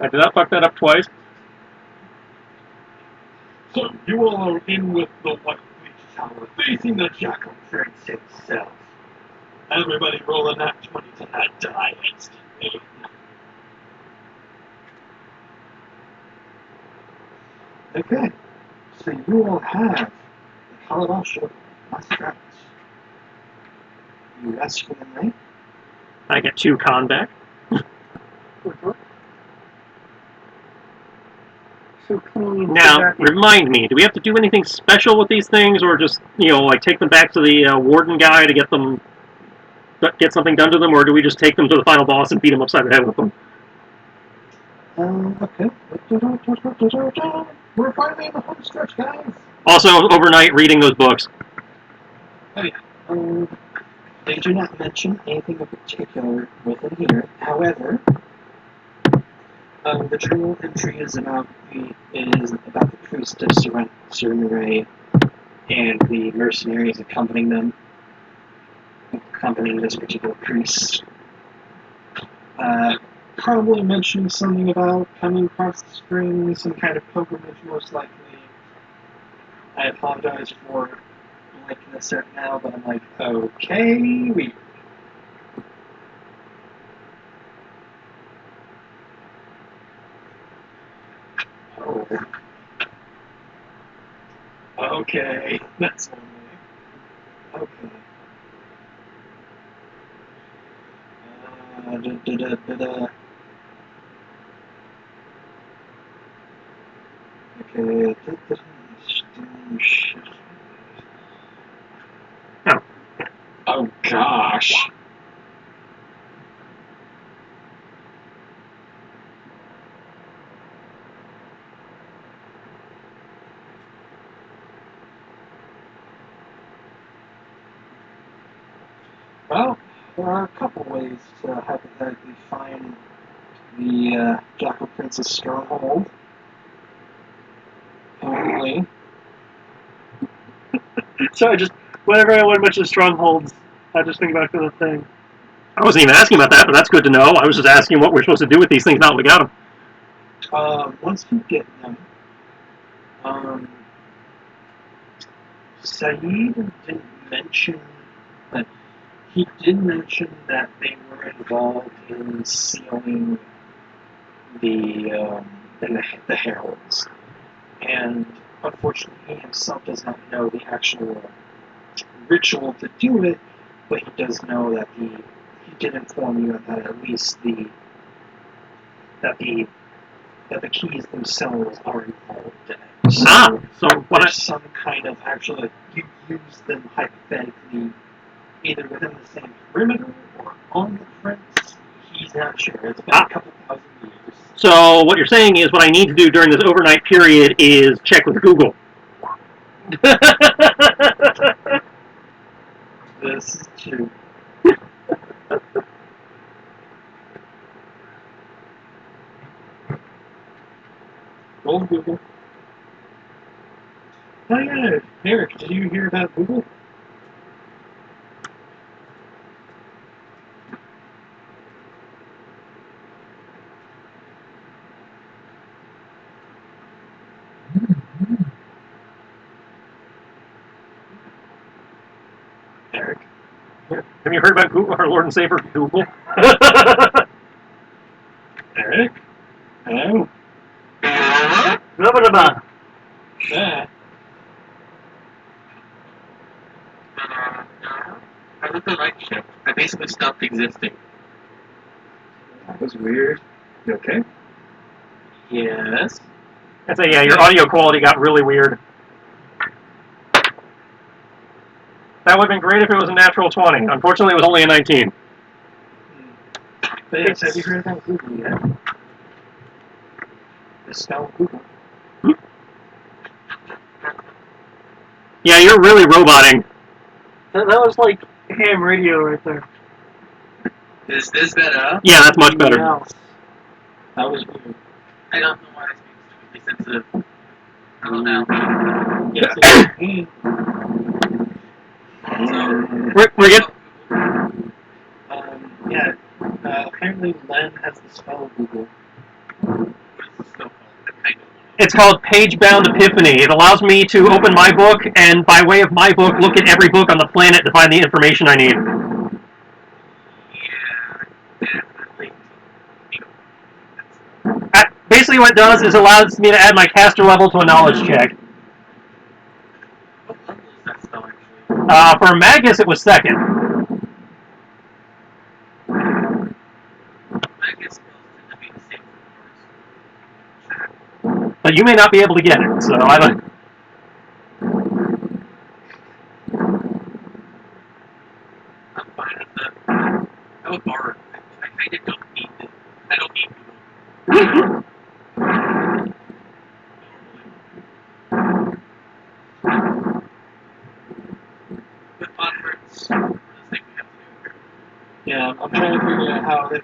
I did not fuck that up twice. So you all are in with the White Beach Tower, facing the Jackal Prince himself. Everybody roll a nat 20 to that die instantly. Okay, so you all have the Calabash of Muskrat. You rest for the night. I get 2 con back. So clean. Now, remind me, do we have to do anything special with these things, or just, like take them back to the warden guy to get something done to them, or do we just take them to the final boss and beat him upside the head with them? Okay. We're finally in the home stretch, guys. Also, overnight, reading those books. Oh, yeah. They do not mention anything in particular within here. However, the journal entry is about the priest of Serenray and the mercenaries accompanying this particular priest. Probably mentioning something about coming across the spring, some kind of pilgrimage, most likely. I apologize for liking this right now, but I'm like, okay, we. Oh. Okay, that's one way. Okay. Okay. Oh gosh. Well, there are a couple ways to hypothetically find the Jackal Prince's stronghold. Apparently. So whenever I want to mention strongholds, I just think back to the thing. I wasn't even asking about that, but that's good to know. I was just asking what we're supposed to do with these things now that we got them. Once you get them, Saeed didn't mention that he did mention that they were involved in sealing the heralds, and unfortunately he himself does not know the actual ritual to do it, but he does know that he did inform you that at least the keys themselves are involved in it. So there's some kind of actual, you use them hypothetically either within the same perimeter or on the prince. He's not sure. It's been a couple thousand years. So what you're saying is what I need to do during this overnight period is check with Google. This is true. Roll Google. Oh yeah, Eric, did you hear about Google? Eric? Have you heard about Google, our Lord and Savior Google? Eric? Hello? Yeah. I was the night shift. I basically stopped existing. That was weird. You okay? Yes. I say, yeah, your audio quality got really weird. That would have been great if it was a natural 20. Unfortunately, it was only a 19. But yes, have you heard about Google yet? The spell Google. Yeah, you're really roboting. That was like ham radio right there. Is this better? Yeah, that's much better. Yeah. That was weird. I don't know why it's being stupidly sensitive. I don't know. Yes, it So, We're getting... yeah. Apparently Len has the spell Google. It's called Page-Bound Epiphany. It allows me to open my book and, by way of my book, look at every book on the planet to find the information I need. Yeah, definitely. Basically, what it does is allows me to add my caster level to a knowledge check. What level is that spell actually? For Magus, it was second. Magus spells tend to be the same for yours. But you may not be able to get it, so I don't. I'm fine with that. I'm a bard. I kind of don't need it. I don't need people. But onwards, what is the thing we have to do here? Yeah, I'm trying to figure out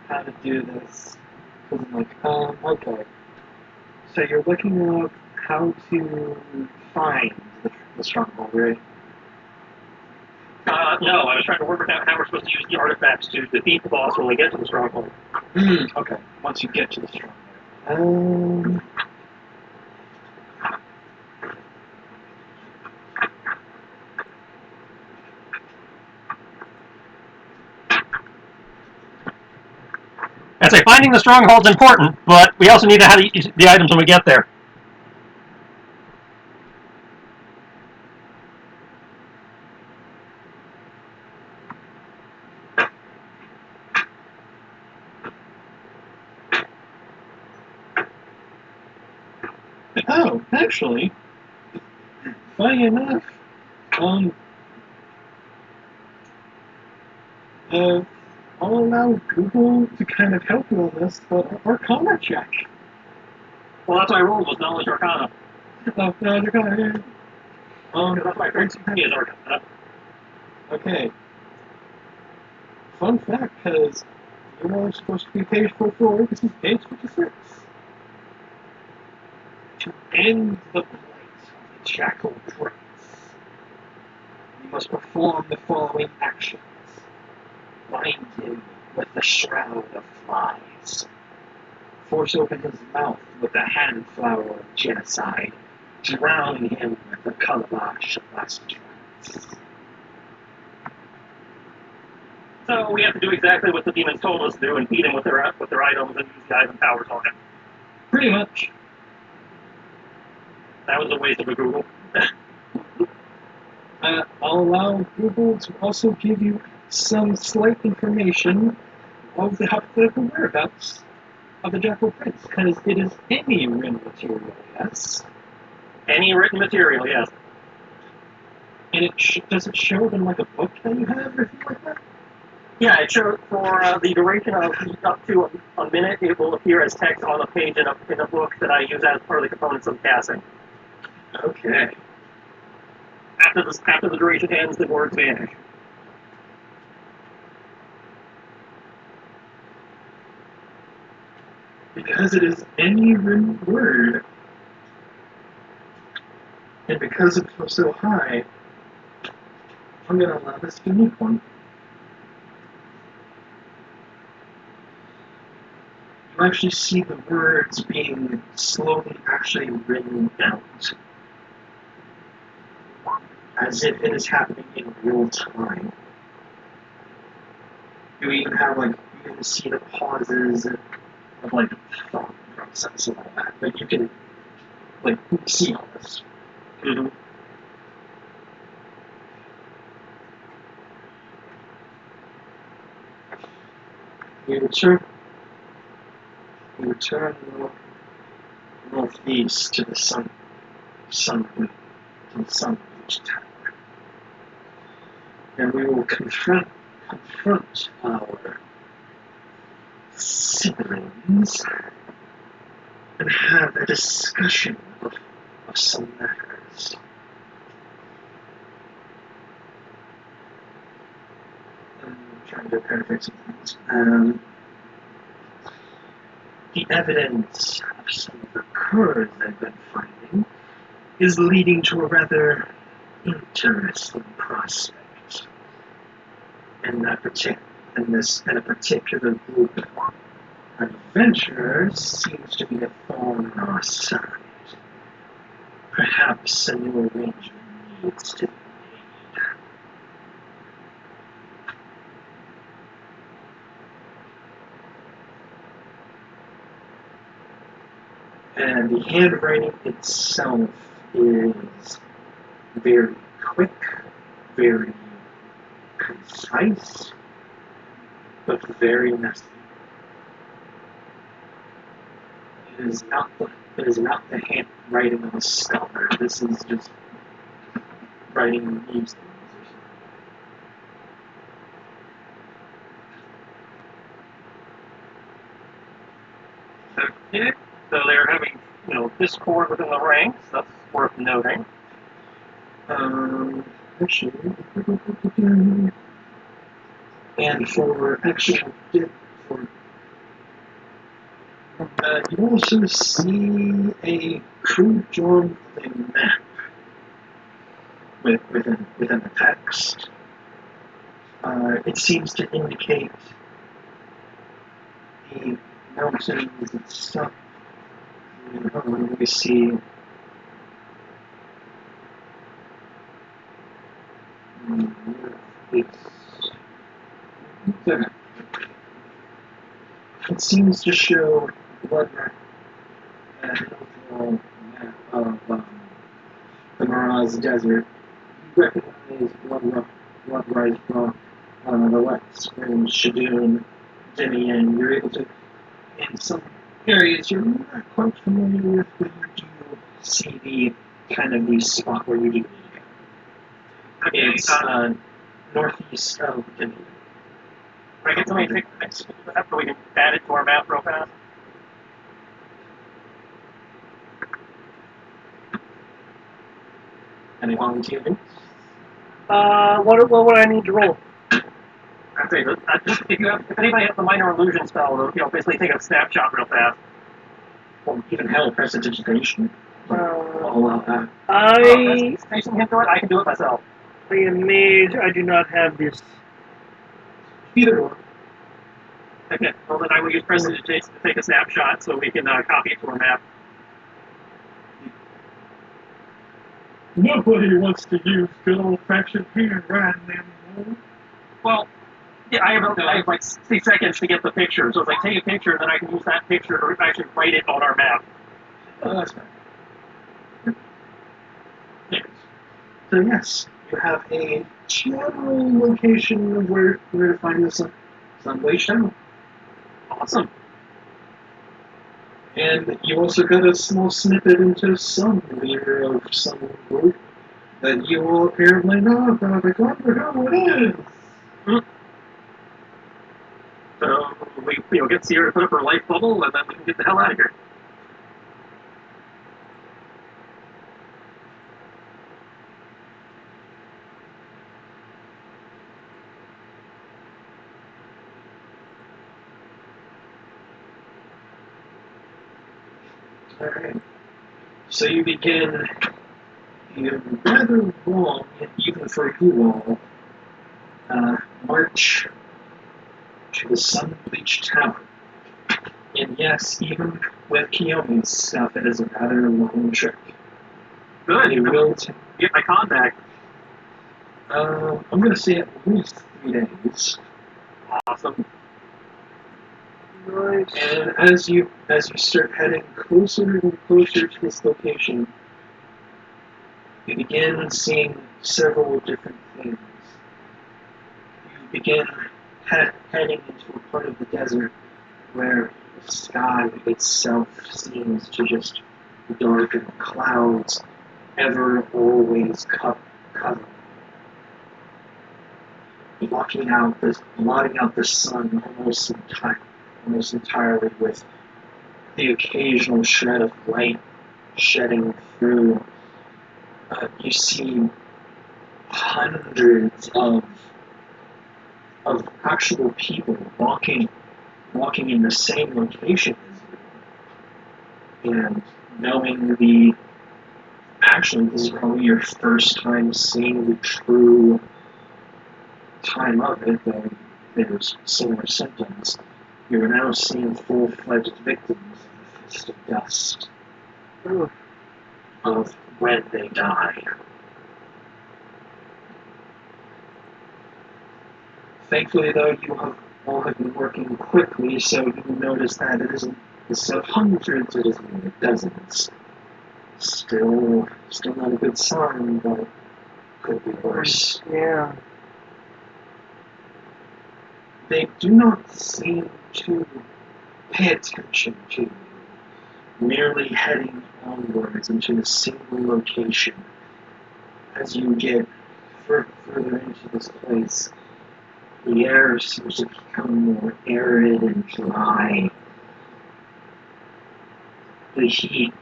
how to do this. Because I'm like, okay. So you're looking up how to find the stronghold, right? No, I was trying to work out how we're supposed to use the artifacts to defeat the boss when we get to the stronghold. Okay. Once you get to the stronghold. I'd say finding the stronghold's important, but we also need to have the items when we get there. Oh, actually, funny enough, I'll allow Google to kind of help you on this, but Arcana check. Well, that's what I rolled, was Knowledge Arcana. Oh, no, Arcana, yeah. That's my first is Arcana. Okay. Fun fact, because you were supposed to be page 44, this is page 56. To end the blight of the Jackal Prince, you must perform the following actions. Bind him with the Shroud of Flies. Force open his mouth with the hand flower of genocide. Drown him with the calabash of lacerations. So we have to do exactly what the demons told us to do and feed him with their items and use the item powers on him. Pretty much. That was a waste of a Google. I'll allow Google to also give you some slight information of the hypothetical whereabouts of the Jackal Prince, because it is any written material, yes. Any written material, yes. And does it show in like a book that you have or anything like that? Yeah, it shows for the duration of up to a minute, it will appear as text on a page in a book that I use as part of the components of casting. Okay. After the duration ends, the words vanish. Because it is any written word, and because it's so high, I'm going to allow this unique one. You actually see the words being slowly actually written out, as if it is happening in real time. You even have you can see the pauses of thought process and all that, but you can see all this. Mm-hmm. You return northeast to the sun to the sun's tower, and we will confront our siblings and have a discussion of some matters. I'm trying to paraphrase some things. The evidence of some of the curs I've been finding is leading to a rather interesting prospect in a particular group An adventurer seems to be a thorn in our side. Perhaps a new arrangement needs to be made. And the handwriting itself is very quick, very concise, but very messy. It is not the handwriting of a scholar. This is just writing used. Okay. So they're having, discord within the ranks. That's worth noting. Actually, and for you also see a crude drawn thing map within the text. It seems to indicate the mountains itself. Let me see. It seems to show blood map and an overall map of the Miraz Desert. You recognize blood rise from the West Spring, Shadoon, Demian. You're able to, in some areas you're not quite familiar with, but you do see the kind of the spot where you do. It's northeast of Demian. Can I get somebody to take the next step so we can add it to our map real fast? Any volunteering? What would I need to roll? I'd say if anybody has the minor illusion spell, basically take a snapshot real fast. Or even hell, prestidigitation. I'll allow that. Prestidigitation can do it. I can do it myself. I am mage. I do not have this. Either or. Okay. Well, then I will use prestidigitation to take a snapshot so we can copy it to our map. Nobody wants to use good old-fashioned handwriting anymore. Well, yeah, I have like 60 seconds to get the picture. So if I take a picture, then I can use that picture to actually write it on our map. Oh, that's fine. Yes. So yes, you have a general location of where to find the Sunblade Town. Awesome. And you also got a small snippet into some leader of some group that you will apparently know about. I wonder who it is. So we get Sierra to put up her life bubble, and then we can get the hell out of here. Alright. So you begin a rather long, even for you all, march to the Sun-Bleached Tower. And yes, even with Kiyomi's stuff, it is a rather long trip. Good. You will get my contact. I'm going to say at least 3 days. Awesome. Nice. And as you start heading closer and closer to this location, you begin seeing several different things. You begin heading into a part of the desert where the sky itself seems to just darken, clouds ever always cover, blotting out the sun almost entirely, with the occasional shred of light shedding through. You see hundreds of actual people walking in the same location as you, and knowing actually this is probably your first time seeing the true time of it, though there's similar symptoms. You are now seeing full-fledged victims of the Fist of Dust, Ooh. of when they die. Thankfully, though, you have all have been working quickly, so you notice that it isn't instead of hundreds, it isn't dozens. Still not a good sign, but could be worse. Yeah. They do not seem to pay attention to you, merely heading onwards into a single location. As you get further into this place, the air seems to become more arid and dry. The heat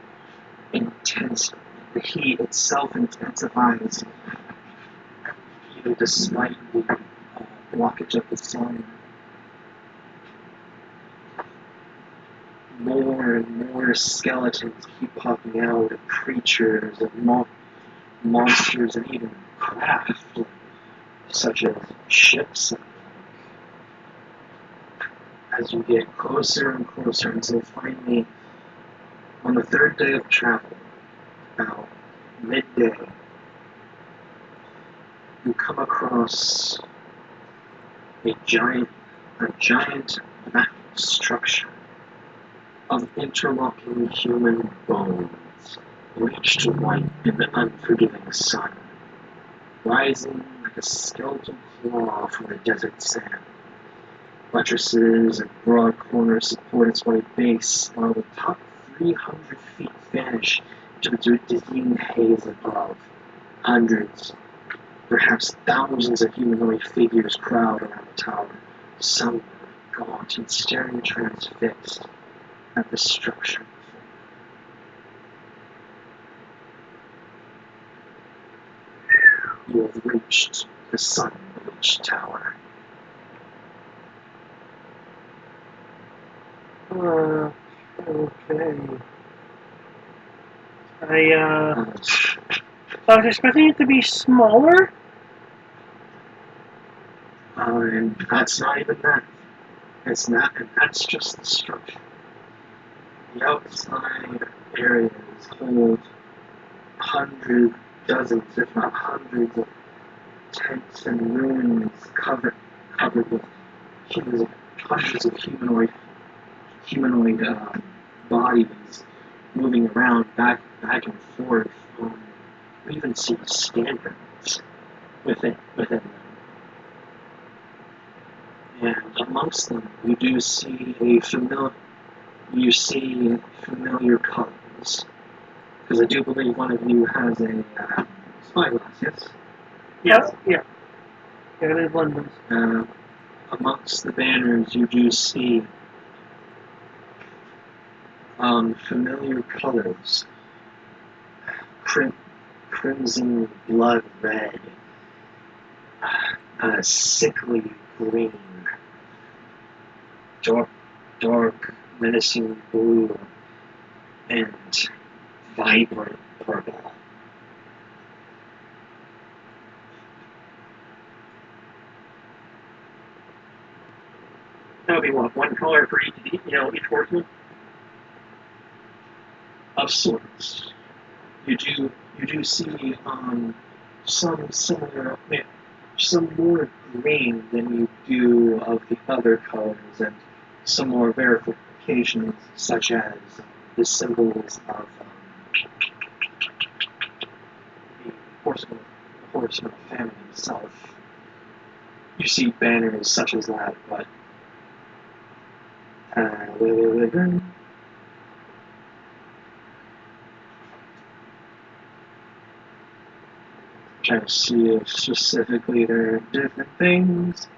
the heat itself intensifies, even despite the blockage of the sun. More and more skeletons keep popping out of creatures and monsters and even craft, such as ships. As you get closer and closer until finally, on the third day of travel, about midday, you come across a giant metal structure of interlocking human bones, bleached white in the unforgiving sun, rising like a skeletal claw from the desert sand. Buttresses and broad corners support its white base, while the top 300 feet vanish into the dizzying haze above. Hundreds, perhaps thousands of humanoid figures crowd around the tower, some gaunt and staring transfixed at the structure. You have reached the sun-bleached tower. Okay. I was expecting it to be smaller. And that's not even that. It's not, and that's just the structure. The outside areas hold dozens, if not hundreds, of tents and ruins covered with hundreds of humanoid bodies moving around back and forth. We even see standards within them. And amongst them, you do see familiar colors. Because I do believe one of you has a spyglass, yes? Yes. Yeah. Yeah, it is London. Amongst the banners, you do see familiar colors. Crimson blood red, sickly green, dark menacing blue, and vibrant purple. That would be what, one color for each horseman? Of sorts. You do see some similar, some more green than you do of the other colors, and some more verifications, such as the symbols of the horseman family itself. You see banners such as that, but trying to see if specifically there are different things.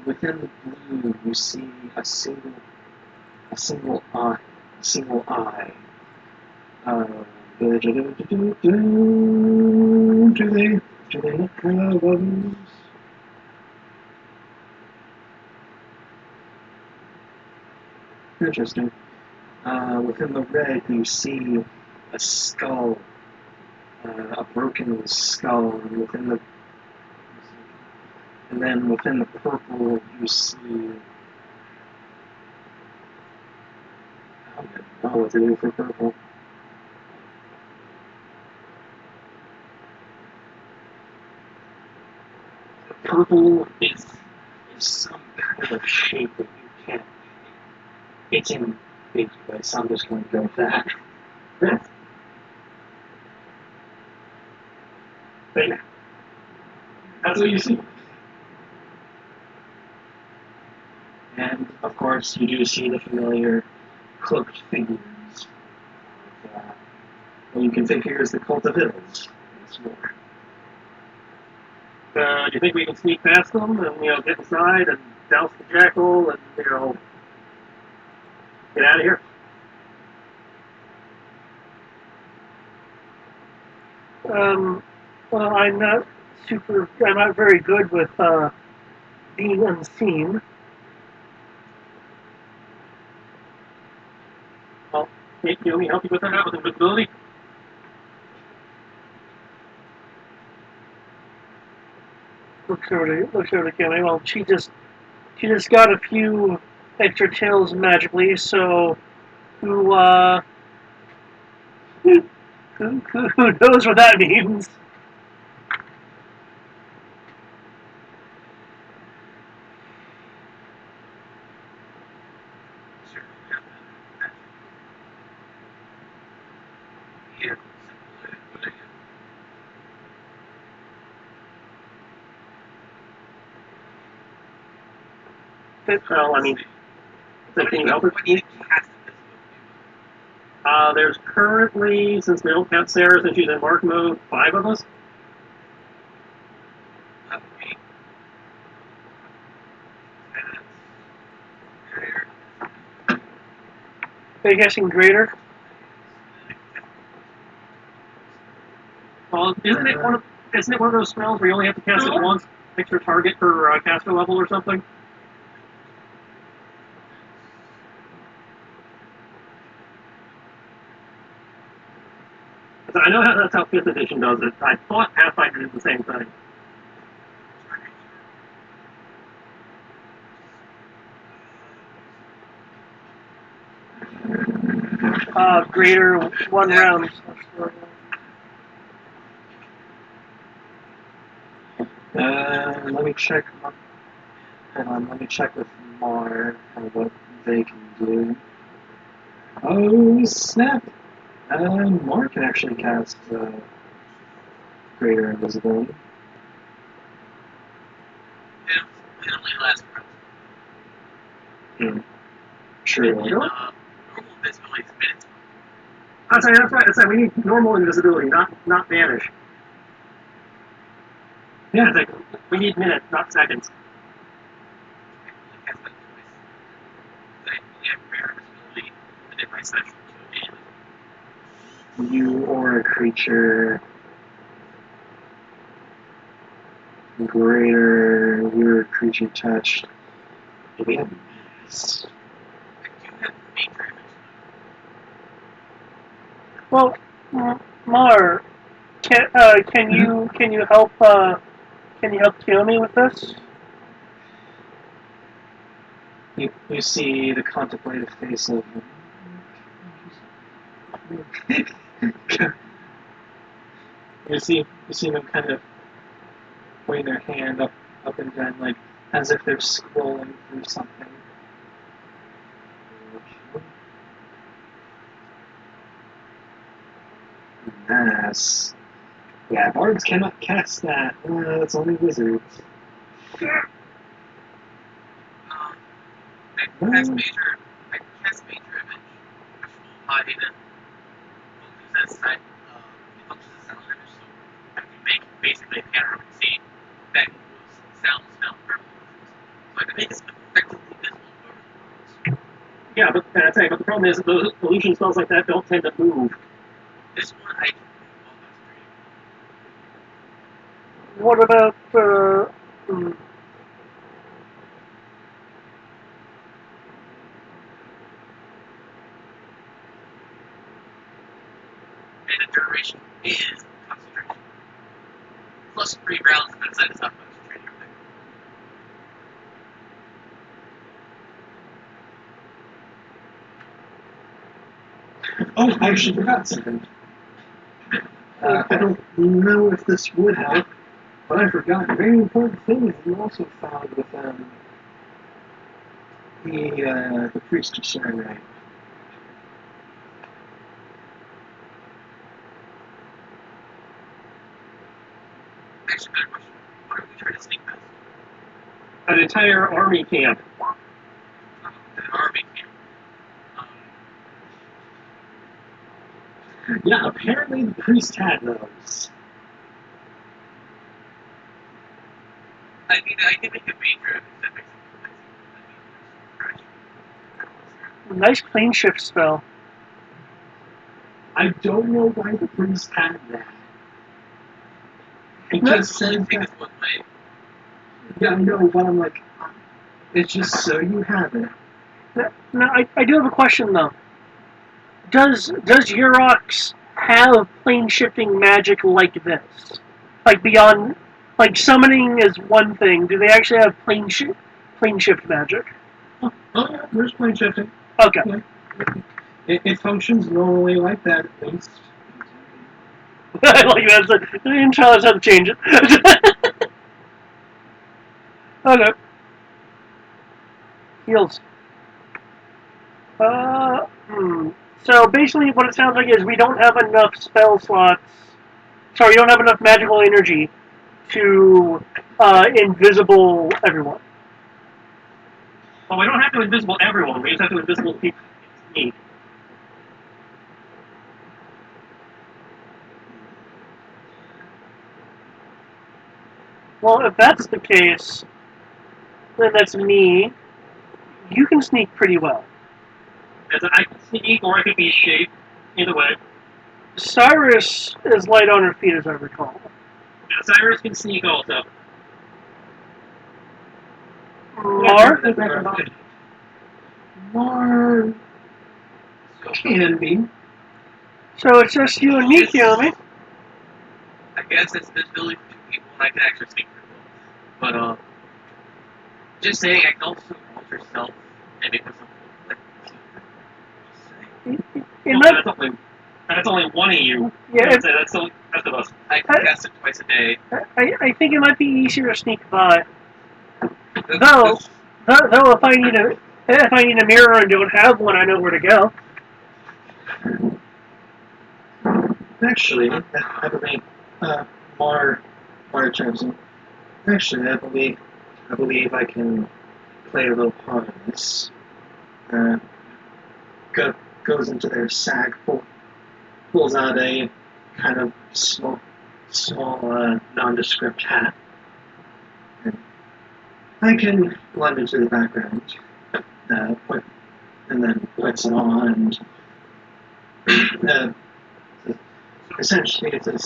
Within the blue, you see a single eye. Do they not have others? Interesting. Within the red, you see a skull a broken skull, and then within the purple you see. I don't even know what to do for purple. Purple is some kind of shape that you can't. It's ambiguous. I'm just going to go with that. But yeah, that's what you see. And of course, you do see the familiar cloaked figures. What you can figure is the cult of ills. Once more. Do you think we can sneak past them and get inside and douse the jackal and get out of here? Well, I'm not very good with being unseen. Well, can we help you with that with invisibility? Looks over to Kimmy. Well, she just got a few extra tails magically, so who who knows what that means? Yeah. Well, I mean, can you help us? What do you cast There's currently, since we don't count Sarah since she's in mark mode, 5 of us. Okay. Are you guessing greater? Well, isn't it one of those spells where you only have to cast it once, extra target per caster level or something? I know that's how 5th edition does it. I thought Pathfinder did the same thing. Greater 1 round. Let me check. Hold on, let me check with Mar and what they can do. Oh snap! Mar can actually cast greater invisibility. It only lasts for True. normal invisibility is minutes. That's right. That's right. We need normal invisibility, not vanish. Yeah. We need minutes, not seconds. I cast that twice. I have rare invisibility, and then my special to You or a creature greater, your creature touched. Do we have mass? I do have major image. Well, Mar, can you help kill me with this? You see the contemplative face of you see them kind of point their hand up and down like as if they're scrolling through something. Mass. Yeah, bards cannot cast that. It's only wizards. I cast major image, which will hide functions as sound image, so I can make basically a panoramic scene that includes sound, smell, and so I can make it effectively visible to whoever. Yeah, but the problem is that those illusion spells like that don't tend to move. This one I can move while concentrating. What about And the duration is plus 3 rounds, but it's not much training. Oh, I actually forgot something. I don't know if this would help, but I forgot a very important thing that you also found with the priest of Samurai. Actually, better question. Why are we trying to sneak past? An entire army camp. An army camp. Yeah, apparently the priest had those. I can make a major if that makes sense. Nice clean shift spell. I don't know why the priest had that. It No. just says Take that. this one way. Yeah, I know, but I'm like, it's just so you have it. Now, I do have a question though. Does Urox have plane shifting magic like this? Like beyond, like summoning is one thing. Do they actually have plane shift magic? Oh yeah, there's plane shifting. Okay. Yeah. It functions normally like that, at least. I like that. The intro has to change it. Okay. Heals. So basically, what it sounds like is we don't have enough spell slots. Sorry, we don't have enough magical energy to invisible everyone. Well, we don't have to invisible everyone. We just have to invisible people we need. Well, if that's the case, then that's me. You can sneak pretty well. As I can sneak or I could be shape. Either way. Cyrus is light on her feet, as I recall. Cyrus can sneak also. Mar? Mar can be. So it's just you and me, Kiyomi. I guess it's visibility for 2 people, and I can actually sneak pretty well. But just saying, I can also roll yourself and make myself look like. That's only one of you. Yeah, That's the rest of us. I can cast it twice a day. I think it might be easier to sneak by. That's- Though if I need a mirror and don't have one, I know where to go. Actually, I believe Mar Johnson. Actually, I believe I can play a little part in this. Goes into their sack, pulls out a kind of small nondescript hat. And I can blend into the background, and then puts it on. And essentially, it's a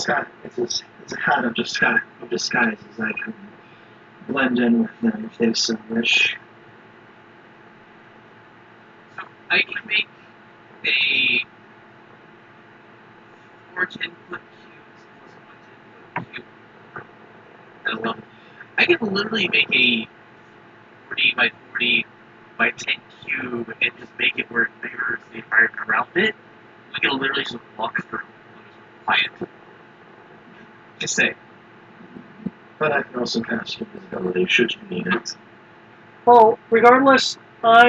hat of disguises. I can blend in with them if they so wish. So I can make a 4 10-foot cubes plus 1 10-foot cube. As well. I can literally make a 40 by 40 by 10 cube and just make it where it mirrors the environment around it. We can literally just walk through and just quiet. Just say. But I can also cast invisibility should you need it. Well, regardless, I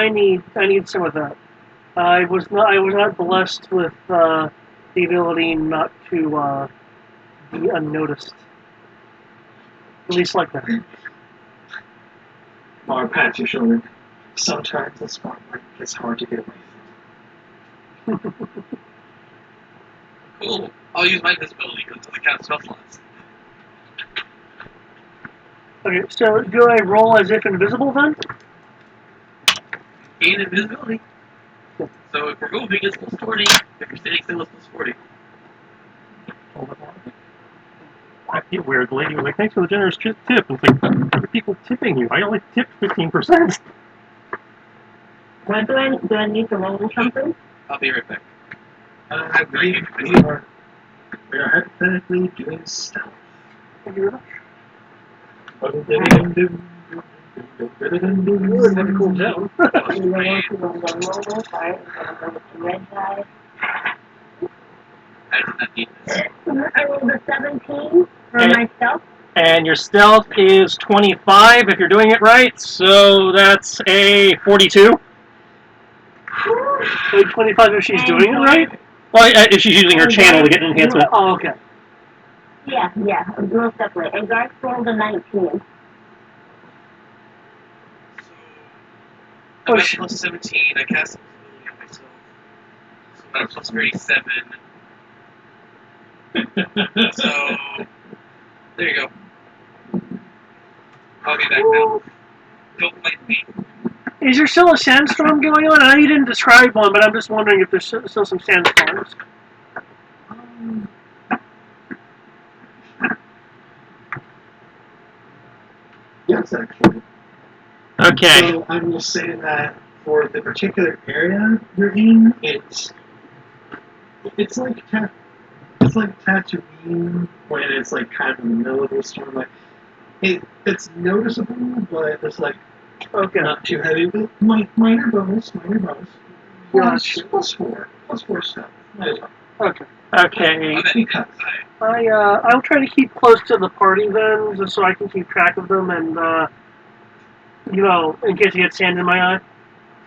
need some of that. I was not blessed with the ability not to be unnoticed. At least like that. Mar pats your shoulder. Sometimes the spotlight gets hard to get away from. Cool. I'll use my visibility because it doesn't count spell slots. Okay, so do I roll as if invisible then? Gain invisibility. So if we're moving, it's plus 20. If you're sitting still, it's plus 40. I feel weird. The lady was like, thanks for the generous tip. It's like, other people tipping you. I only tipped 15%. What do I need to roll something? I'll be right back. I believe we are hypothetically doing stealth. Thank you very much. Ooh, Ooh, it never cools down. You roll to the roll, fire, roll with the red die. I did not need this. I rolled a 17 for Okay. myself. And your stealth is 25 if you're doing it right, so that's a 42. Wait, 25 if she's doing it right? Well, if she's using her channel to get an enhancement. Oh, okay. Yeah, most definitely. And Garth rolled a 19. So Oh, I'm at sh- plus 17. I cast invisibility on myself. So I'm at plus 37. So there you go. I'll be back now. Don't fight me. Is there still a sandstorm going on? I know you didn't describe one, but I'm just wondering if there's still some sandstorms. Yes, actually. Okay. So I will say that for the particular area you're in, it's like it's like Tatooine when it's like kind of in the middle of a storm. Like it's noticeable, but it's like Okay. not too heavy. But minor bonus. Gotcha. Plus four stuff. Might as well. Okay. Okay. I'm at Because I'll try to keep close to the party then, just so I can keep track of them and, in case you get sand in my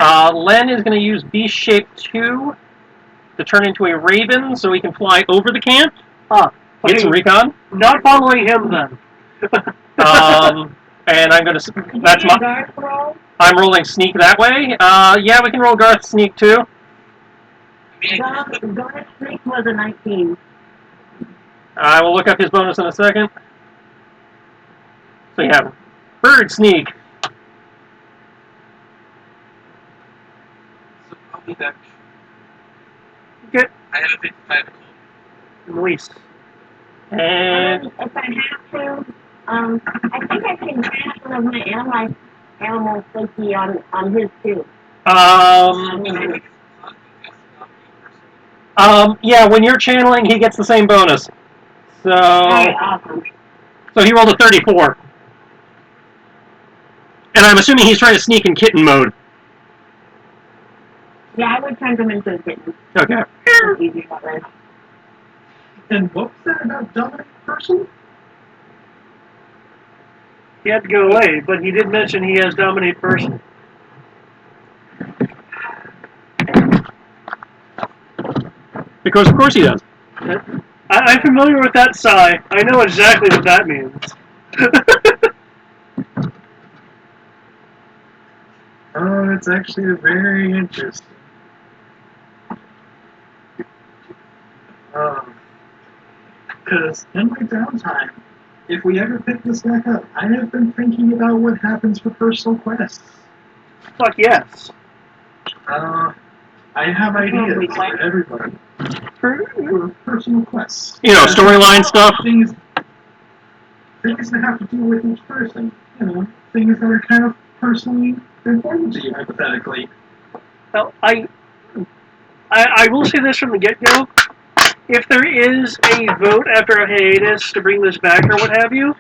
eye. Len is going to use Beast Shape 2 to turn into a raven so he can fly over the camp. Get some recon. Not following him then. And I'm going to. That's Did you my. Garth roll? I'm rolling sneak that way. Yeah, we can roll Garth sneak too. Garth sneak was a 19. I will look up his bonus in a second. So you have bird sneak. So I'll be back. Okay. I have a 55 club. Nice. And If I have to, I think I can cast one of my animal safety on his too. Yeah, when you're channeling, he gets the same bonus. So, Alright, awesome. so he rolled a 34. And I'm assuming he's trying to sneak in kitten mode. Yeah, I would turn him into a kitten. Okay. It's easy that way. and what was that about dominant person? He had to go away, but he did mention he has dominate person. Because of course he does. I'm familiar with that sigh. I know exactly what that means. Oh, it's actually very interesting. Because in my downtime, if we ever pick this back up, I have been thinking about what happens for personal quests. Fuck yes. I have ideas for everybody for personal quests. You know, storyline stuff. Things that have to do with each person. You know, things that are kind of personally important to you, hypothetically. Well, I will say this from the get-go. If there is a vote after a hiatus to bring this back or what have you,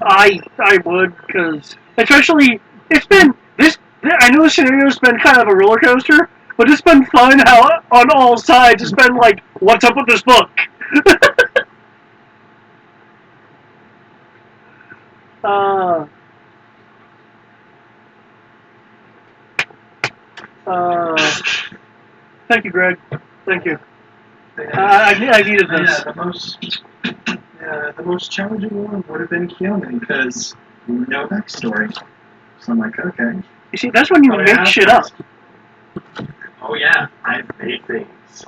I would, because especially it's been this. I know the scenario's been kind of a roller coaster, but it's been fun how on all sides it's been like, what's up with this book? Thank you, Greg. Thank you. I needed this. The most challenging one would have been Keone because no backstory. So I'm like, okay. You see, that's when you make shit up. Oh yeah, I've made things,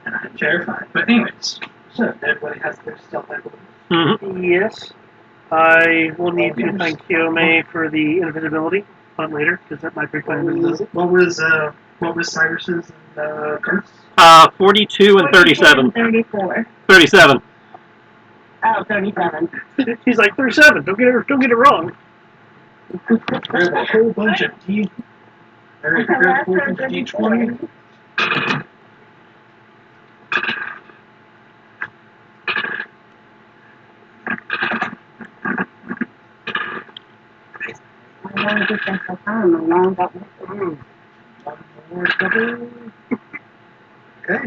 and I'm terrified. But anyways, so everybody has their stealth, I believe. Mm-hmm. Yes. I will need to thank Kiyome for the invisibility, but later, because that might be kind of invisible. What was Cyrus's and Kurt's? 42 and 37. 34. 37. Oh, 37. He's like 37. Don't get it wrong. There's a whole bunch of Okay, that's for 34. want to get that time along that way. One more double. Okay.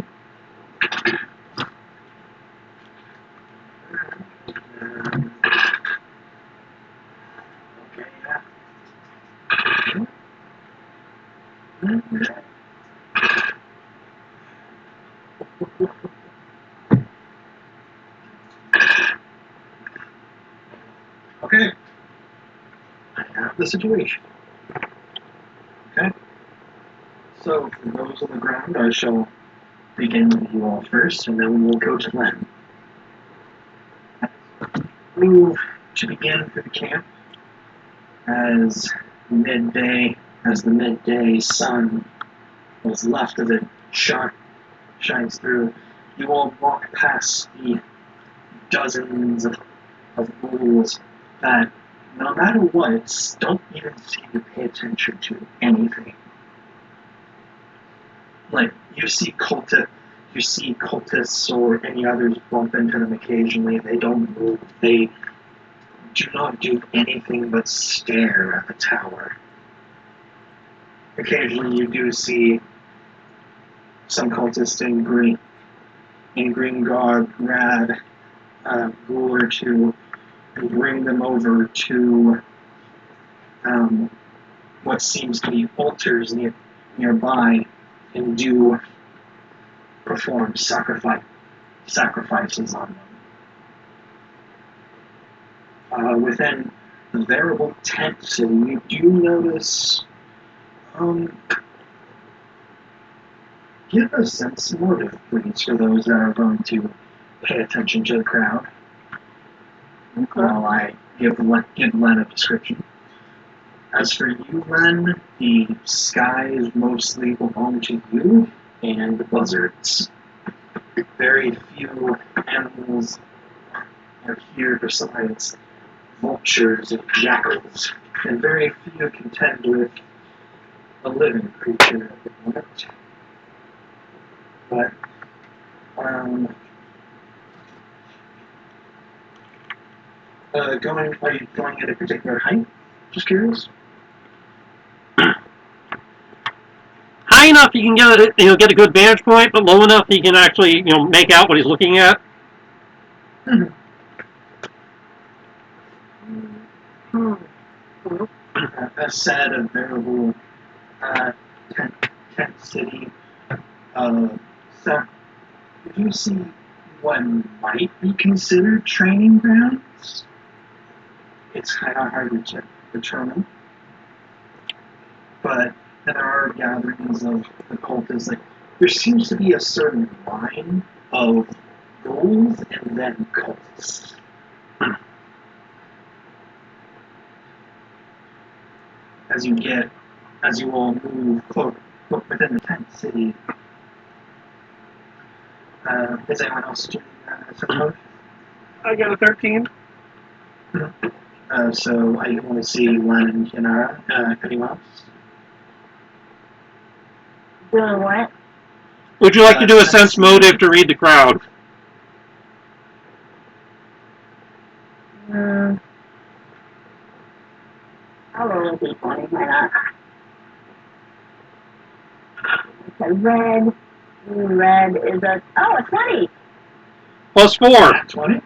Okay, yeah. Okay. I have the situation. Okay. So, for those on the ground, I shall begin with you all first, and then we'll go to Len. Move to begin through the camp as the midday sun was left of it shines through. You all walk past the dozens of ghouls that, no matter what, don't even seem to pay attention to anything. Like you see cultists or any others bump into them occasionally. They don't move. They do not do anything but stare at the tower. Occasionally, you do see some cultists in green garb grab a ghoul or two and bring them over to what seems to be altars nearby and do perform sacrifices on them. Within the variable tent city, you do notice, give a sense motive, please, for those that are going to pay attention to the crowd. While I give Len a description. As for you, Len, the skies mostly belong to you and the buzzards. Very few animals are here besides vultures and jackals, and very few contend with a living creature at the moment. But, are you going at a particular height? Just curious. High enough you can get a good vantage point, but low enough you can actually make out what he's looking at. A set of variable tent city. So you see what might be considered training grounds. It's kind of hard to determine, but there are gatherings of the cultists. Like there seems to be a certain line of ghouls and then cultists. As you all move close within the tent city, is anyone else doing some code? I got a 13. So I want to see Len and Kianara. Anyone else? Doing what? Would you like to do a sense motive to read the crowd? I'll roll a d20, why not? Okay, red is a 20. Plus 4. 20?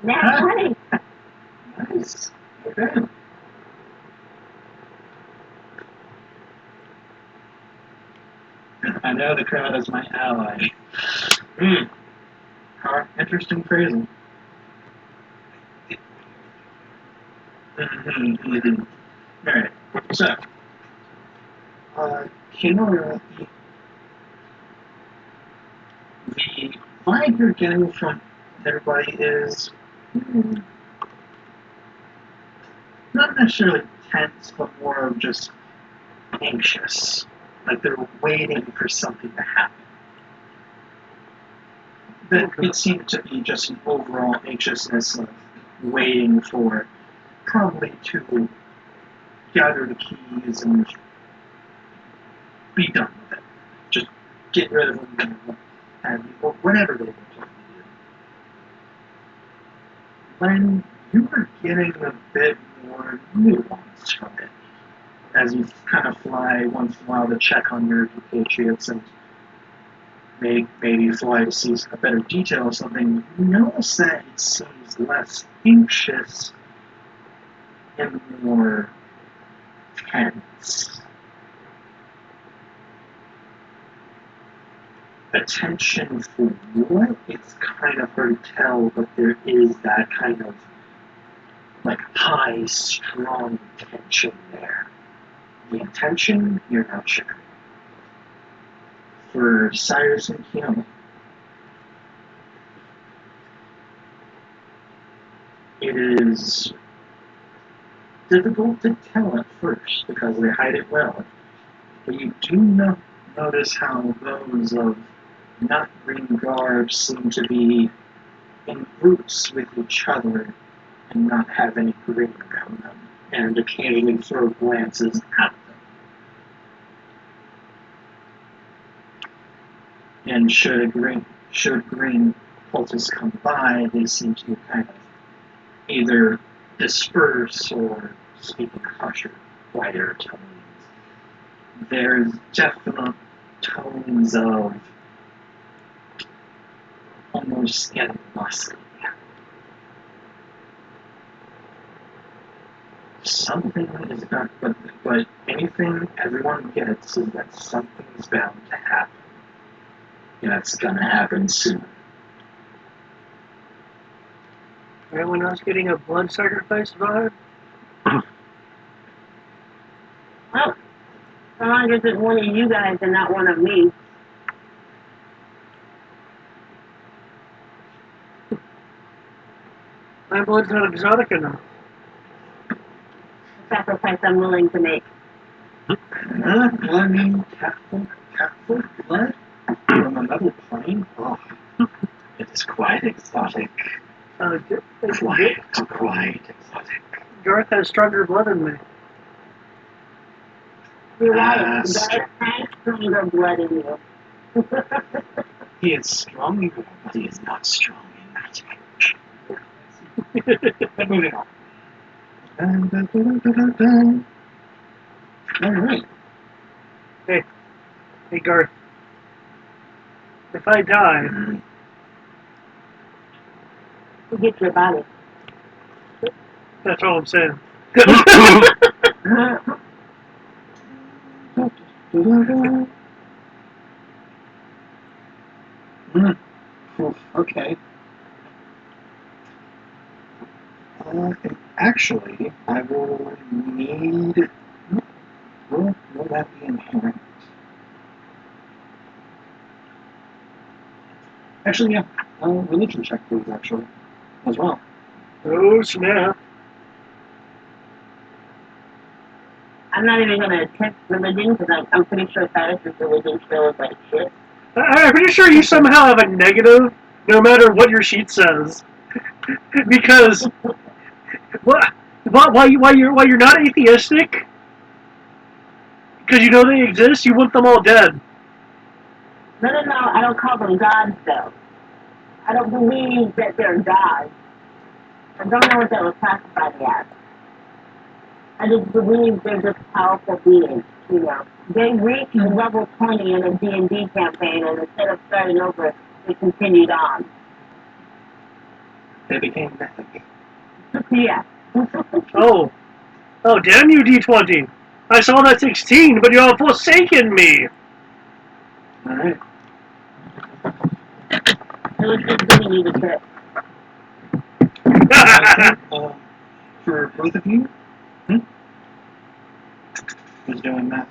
Nat 20. Nice. Okay. I know the crowd is my ally. Interesting phrasing. Alright, so, Kinora, the vibe you're getting from everybody is not necessarily tense, but more of just anxious. Like they're waiting for something to happen. It seemed to be just an overall anxiousness of waiting for probably to gather the keys and be done with it. Just get rid of them and whatever they want to do. When you were getting a bit more nuance from it. As you kind of fly once in a while to check on your compatriots and maybe fly to see a better detail of something, you notice that it seems less anxious and more tense. Attention for what? It's kind of hard to tell, but there is that kind of like high, strong tension there. The intention, you're not sure. For Cyrus and Kiyomi, it is difficult to tell at first because they hide it well, but you do notice how those of not green garbs seem to be in groups with each other and not have any green around them, and occasionally throw glances at them. And should green cultists come by, they seem to kind of either disperse or speak in harsher, quieter tones. There's definite tones of almost animosity. Something is about, but anything everyone gets is that something's bound to happen. And it's gonna happen soon. Anyone else getting a blood sacrifice vibe? Well, so long as it's one of you guys and not one of me. My blood's not exotic enough. Sacrifice I'm willing to make. Blood, Catholic blood from another plane? Oh, it's quite exotic. Quite exotic. Garth has stronger blood than me. You're right. There has stronger blood in you. He is stronger, but he is not strong in magic. But moving on. Alright. Hey, Garth. If I die, To get your body. that's all I'm saying. Okay. Actually, I will need. Will that be inherent? Actually, yeah. Religion check, please, actually, as well. Oh, snap. I'm not even going to attempt religion because I'm pretty sure Cyrus's religion still is like shit. I'm pretty sure you somehow have a negative no matter what your sheet says. Because while you're not atheistic, because you know they exist, you want them all dead. No, I don't call them gods, though. I don't believe that they're gods. I don't know what that was classified as. I just believe they're just powerful beings, you know. They reached level 20 in a D&D campaign, and instead of starting over, they continued on. They became mythic. Yeah. Oh, damn you, D20. I saw that 16, but you have forsaken me. Alright. It was just giving you the tip. For both of you, who's doing math?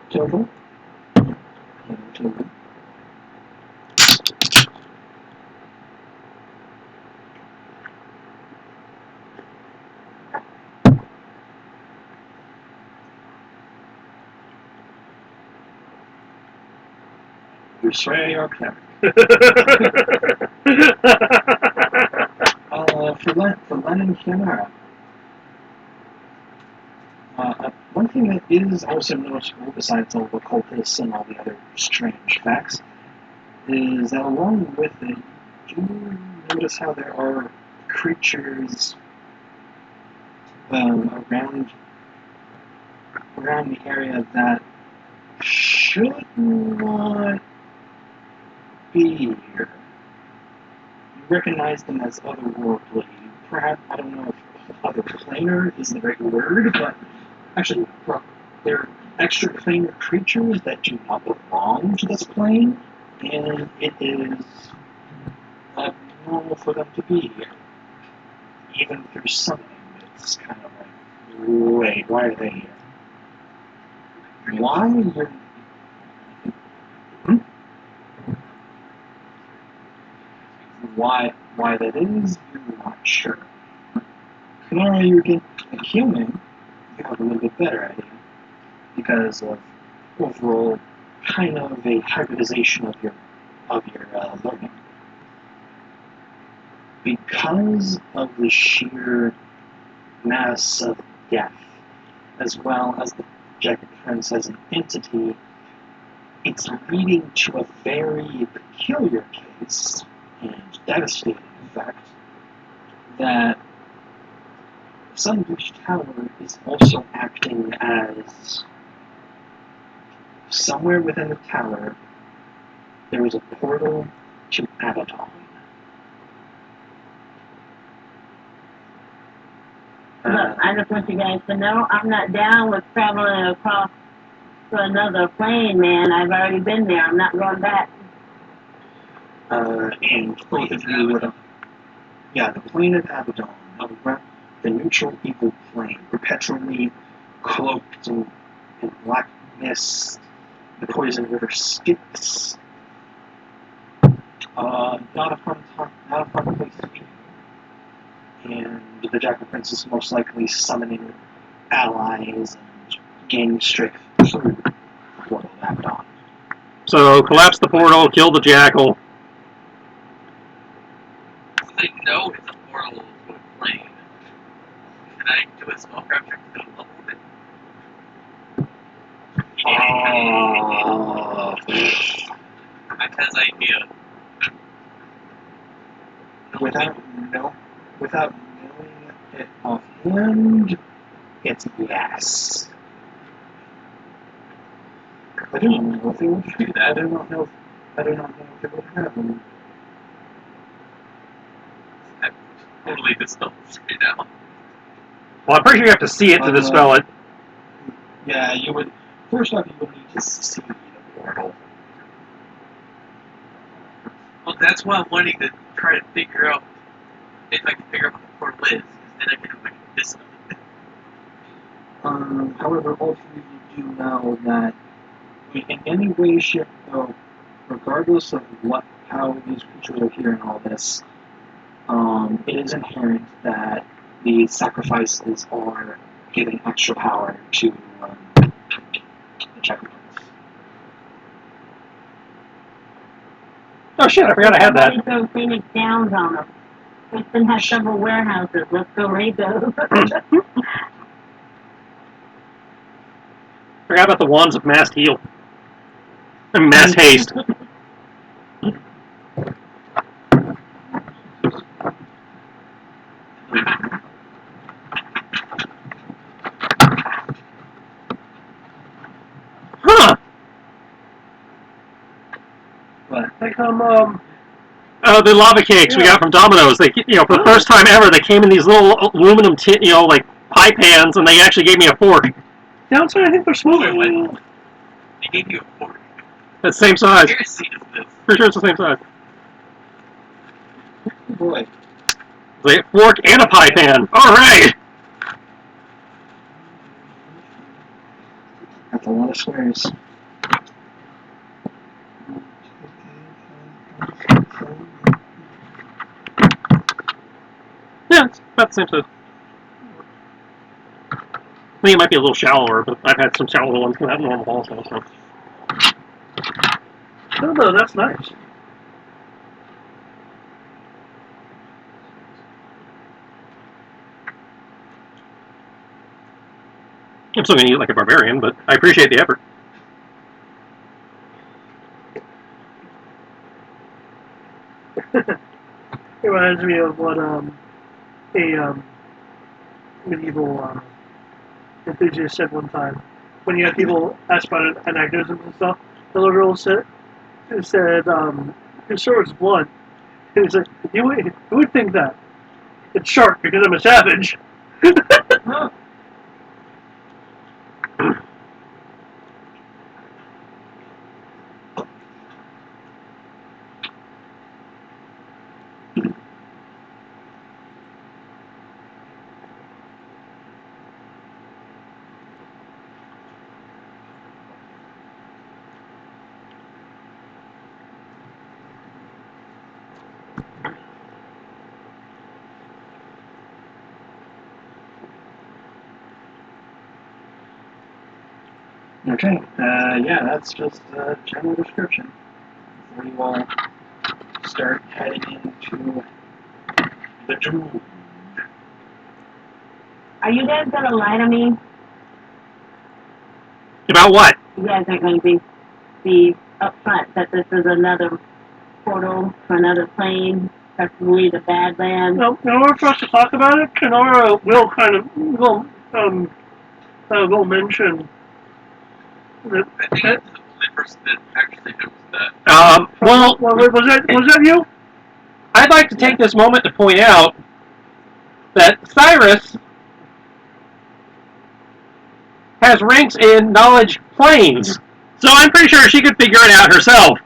Total? Total. You're swearing archaic. For Len and Kiara, one thing that is also noticeable, besides all the cultists and all the other strange facts, is that along with it, you notice how there are creatures around the area that should not be here. You recognize them as otherworldly. Perhaps, I don't know if otherplanar is the right word, but actually, they're extraplanar creatures that do not belong to this plane, and it is abnormal for them to be here. Even through summoning, it's kind of like, wait, why are they here? Why you're why that is, you're not sure. Now you're getting a human, you have a little bit better idea because of overall kind of a hybridization of your learning. Because of the sheer mass of death, as well as the Jacket Prince as an entity, it's leading to a very peculiar case and devastating effect that Sun Beach Tower is also acting as somewhere within the tower there is a portal to Abaddon. Look, I just want you guys to know I'm not down with traveling across to another plane, man. I've already been there. I'm not going back. And both of you would the plane of Abaddon, the neutral evil plane, perpetually cloaked in black mist, the poison river Styx. Not a fun place to be. And the Jackal Prince is most likely summoning allies and gaining strength through the portal of Abaddon. So collapse the portal, kill the jackal. Since I know it's a portal to a plane, can I do a spellcraft check to level it? That's his idea. Without knowing it offhand, it's yes. I don't know if they would do that. I do not know if they would have them. I'm totally dispelled right now. Well, I'm pretty sure you have to see it to dispel it. Yeah, you would. First off, you would need to see the portal. Well, that's why I'm wanting to try to figure out if I can figure out what the portal is, because then I can dispel it. However, all three of you do know that in any way, shape, though, regardless of how these creatures are here and all this, it is inherent that the sacrifices are giving extra power to the Jackal Prince. Oh shit, I forgot I had that. Somebody throw Phoenix Downs on them. Houston has several warehouses. Let's go raid those. Forgot about the wands of mass heal. I mean, mass haste. Huh. They come, The lava cakes we got from Domino's. They, for the first time ever, they came in these little aluminum like pie pans, and they actually gave me a fork. downside, I think they're smaller. Wait, they gave you a fork. That's the same size. Heresy is this. Pretty sure it's the same size. Boy. It's a fork and a pie pan. All right. That's a lot of squares. Yeah, it's about the same size. I think it might be a little shallower, but I've had some shallower ones come out normal also. So. No, that's nice. I'm still going to eat like a barbarian, but I appreciate the effort. It reminds me of what a medieval enthusiast said one time. When you had people ask about anachronisms and stuff, the little girl said, "His sword's blood." And he's like, you would think that. It's sharp because I'm a savage. Huh. Okay, yeah, that's just a general description. Before you all start heading into the June. Are you guys gonna lie to me? About what? You guys aren't going to be upfront that this is another portal to another plane, preferably the Badlands. Now, in order for us to talk about it, Kenora will mention that. I think that's the only person that actually knows that. Well, Was that you? I'd like to take this moment to point out that Cyrus has ranks in knowledge planes, so I'm pretty sure she could figure it out herself.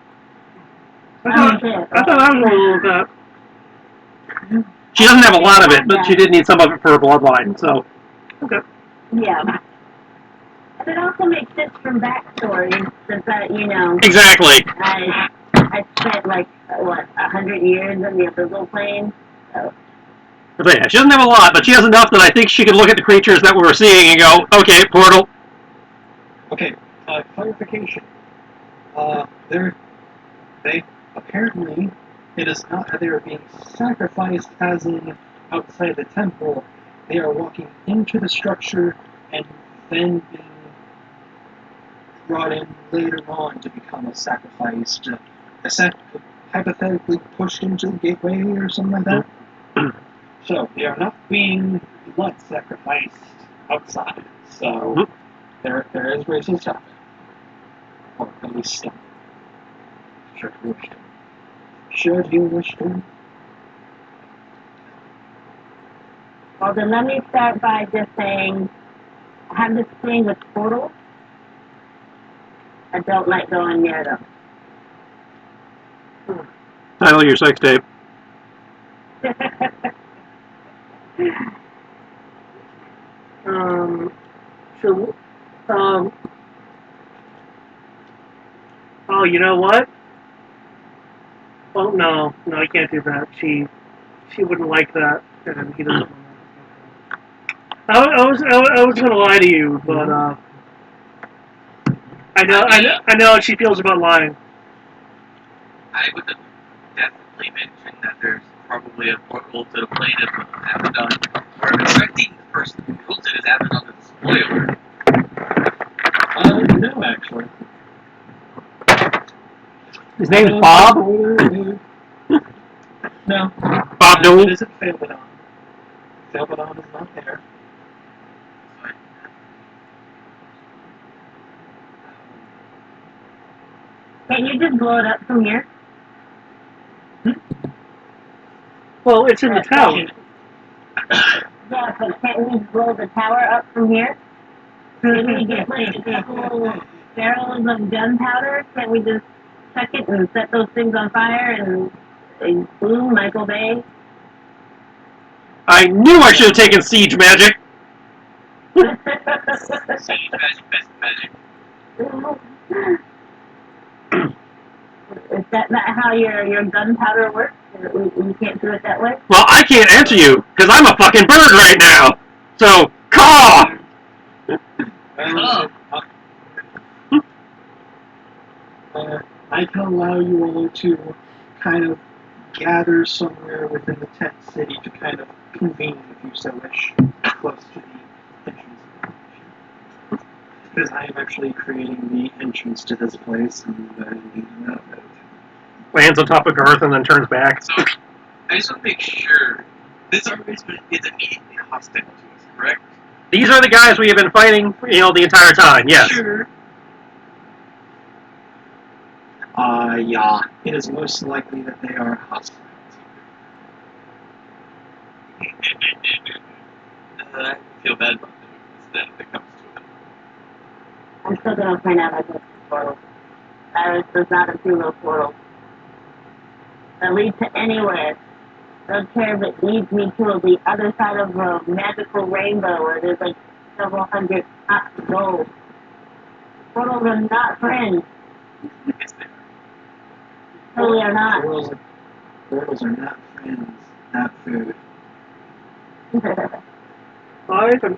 I thought I was going with that. She doesn't have a lot of it, but she did need some of it for her bloodline. So, Yeah. But it also makes sense from backstory, since that, exactly. I spent like, 100 years in the Abyssal Plane. So. But yeah, she doesn't have a lot, but she has enough that I think she could look at the creatures that we were seeing and go, okay, portal. Okay, clarification. They apparently, it is not that they are being sacrificed as in outside the temple. They are walking into the structure and then being brought in later on to become a sacrificed, hypothetically pushed into the gateway or something like that. So they are not being blood sacrificed outside. So there is racist happening. Or at least some. Should you wish to? Well, then let me start by just saying, I have this thing with portals. I don't like going near them. Title of your sex tape. So, oh, you know what? Oh, no, I can't do that. She wouldn't like that, and he doesn't. I was gonna lie to you, but I know how she feels about lying. I would have definitely mentioned that there's probably a portal to the plane of Abaddon. We're expecting the person who built it is Abaddon the spoiler. No, actually. His name's Bob? No. Bob Dole? It isn't Failbadon. Failbadon is not there. Can't you just blow it up from here? Well, it's in the tower. Yeah, but can't we blow the tower up from here? Can we get like a couple barrels of gunpowder? Can't we just chuck it and set those things on fire and boom, Michael Bay? I knew I should have taken siege magic. Siege magic, best magic. Is that not how your gunpowder works? You can't do it that way? Well, I can't answer you, because I'm a fucking bird right now. So, caw! I can allow you all to kind of gather somewhere within the tent city to kind of convene, if you so wish, close to the entrance of the location. Because I am actually creating the entrance to this place, and Lands on top of Garth and then turns back. So, I just want to make sure this organism is immediately hostile to us, correct? These are the guys we have been fighting, the entire time. Yes. Sure. Yeah. It is most likely that they are hostile. I feel bad about them instead if it comes to it. I'm still gonna find out about the portal. Iris does not approve of portals that lead to anywhere. Don't care if it leads me to the other side of a magical rainbow where there's like several hundred pots of gold. Portals are not friends. Yes, they are. Totally are not. Portals are not friends, not food. I can.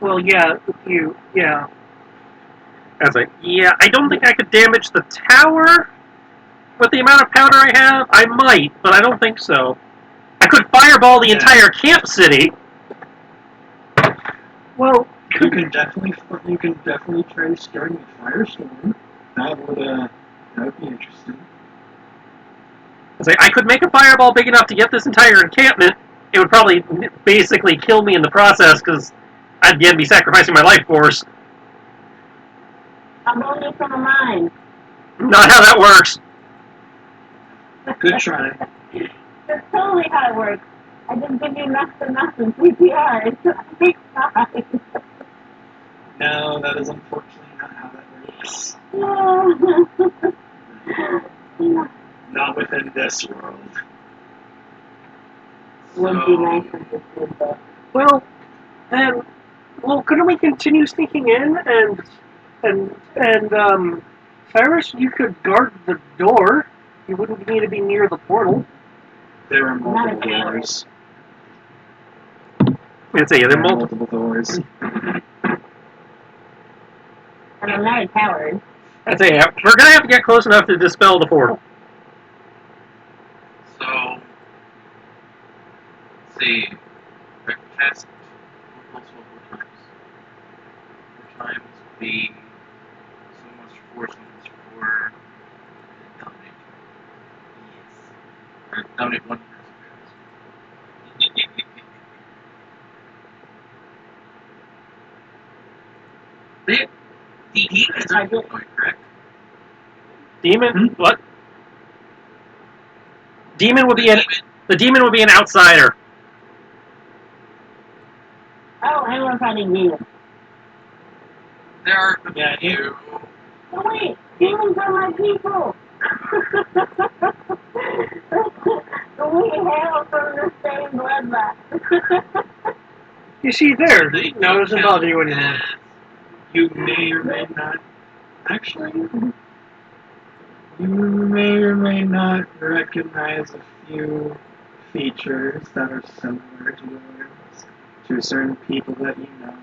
Well, yeah, yeah. I was like, yeah, I don't think I could damage the tower with the amount of powder I have. I might, but I don't think so. I could fireball the entire camp city. Well, You can definitely try starting a firestorm. That would be interesting. I was like, I could make a fireball big enough to get this entire encampment. It would probably basically kill me in the process because I'd again be sacrificing my life force. I'm only from a mine. Not how that works. Good try. That's totally how it works. I just give you nothing, CPR. It's fine. No, that is unfortunately not how that works. Not within this world. Would be nice if this did that. well, couldn't we continue sneaking in and Cyrus, you could guard the door. You wouldn't need to be near the portal. There are multiple doors. I'd say, yeah, There they're are multiple. multiple doors. And I'm not a coward. I'd say, yeah, we're gonna have to get close enough to dispel the portal. So, let's see. I cast portals multiple times. 4 times would be so much for 4, so much for dominate. Yes. Or dominate 1 person. The demons are going, correct? Demon? What? Demon would be Demon. the demon would be an outsider. Oh, and we're fighting demons. There are Yeah, you. Oh, wait, demons are my people. We hail from the same bloodline. You see there, They now it doesn't bother you anymore. You may or may not. Actually, you may or may not recognize a few features that are similar to yours, to certain people that you know.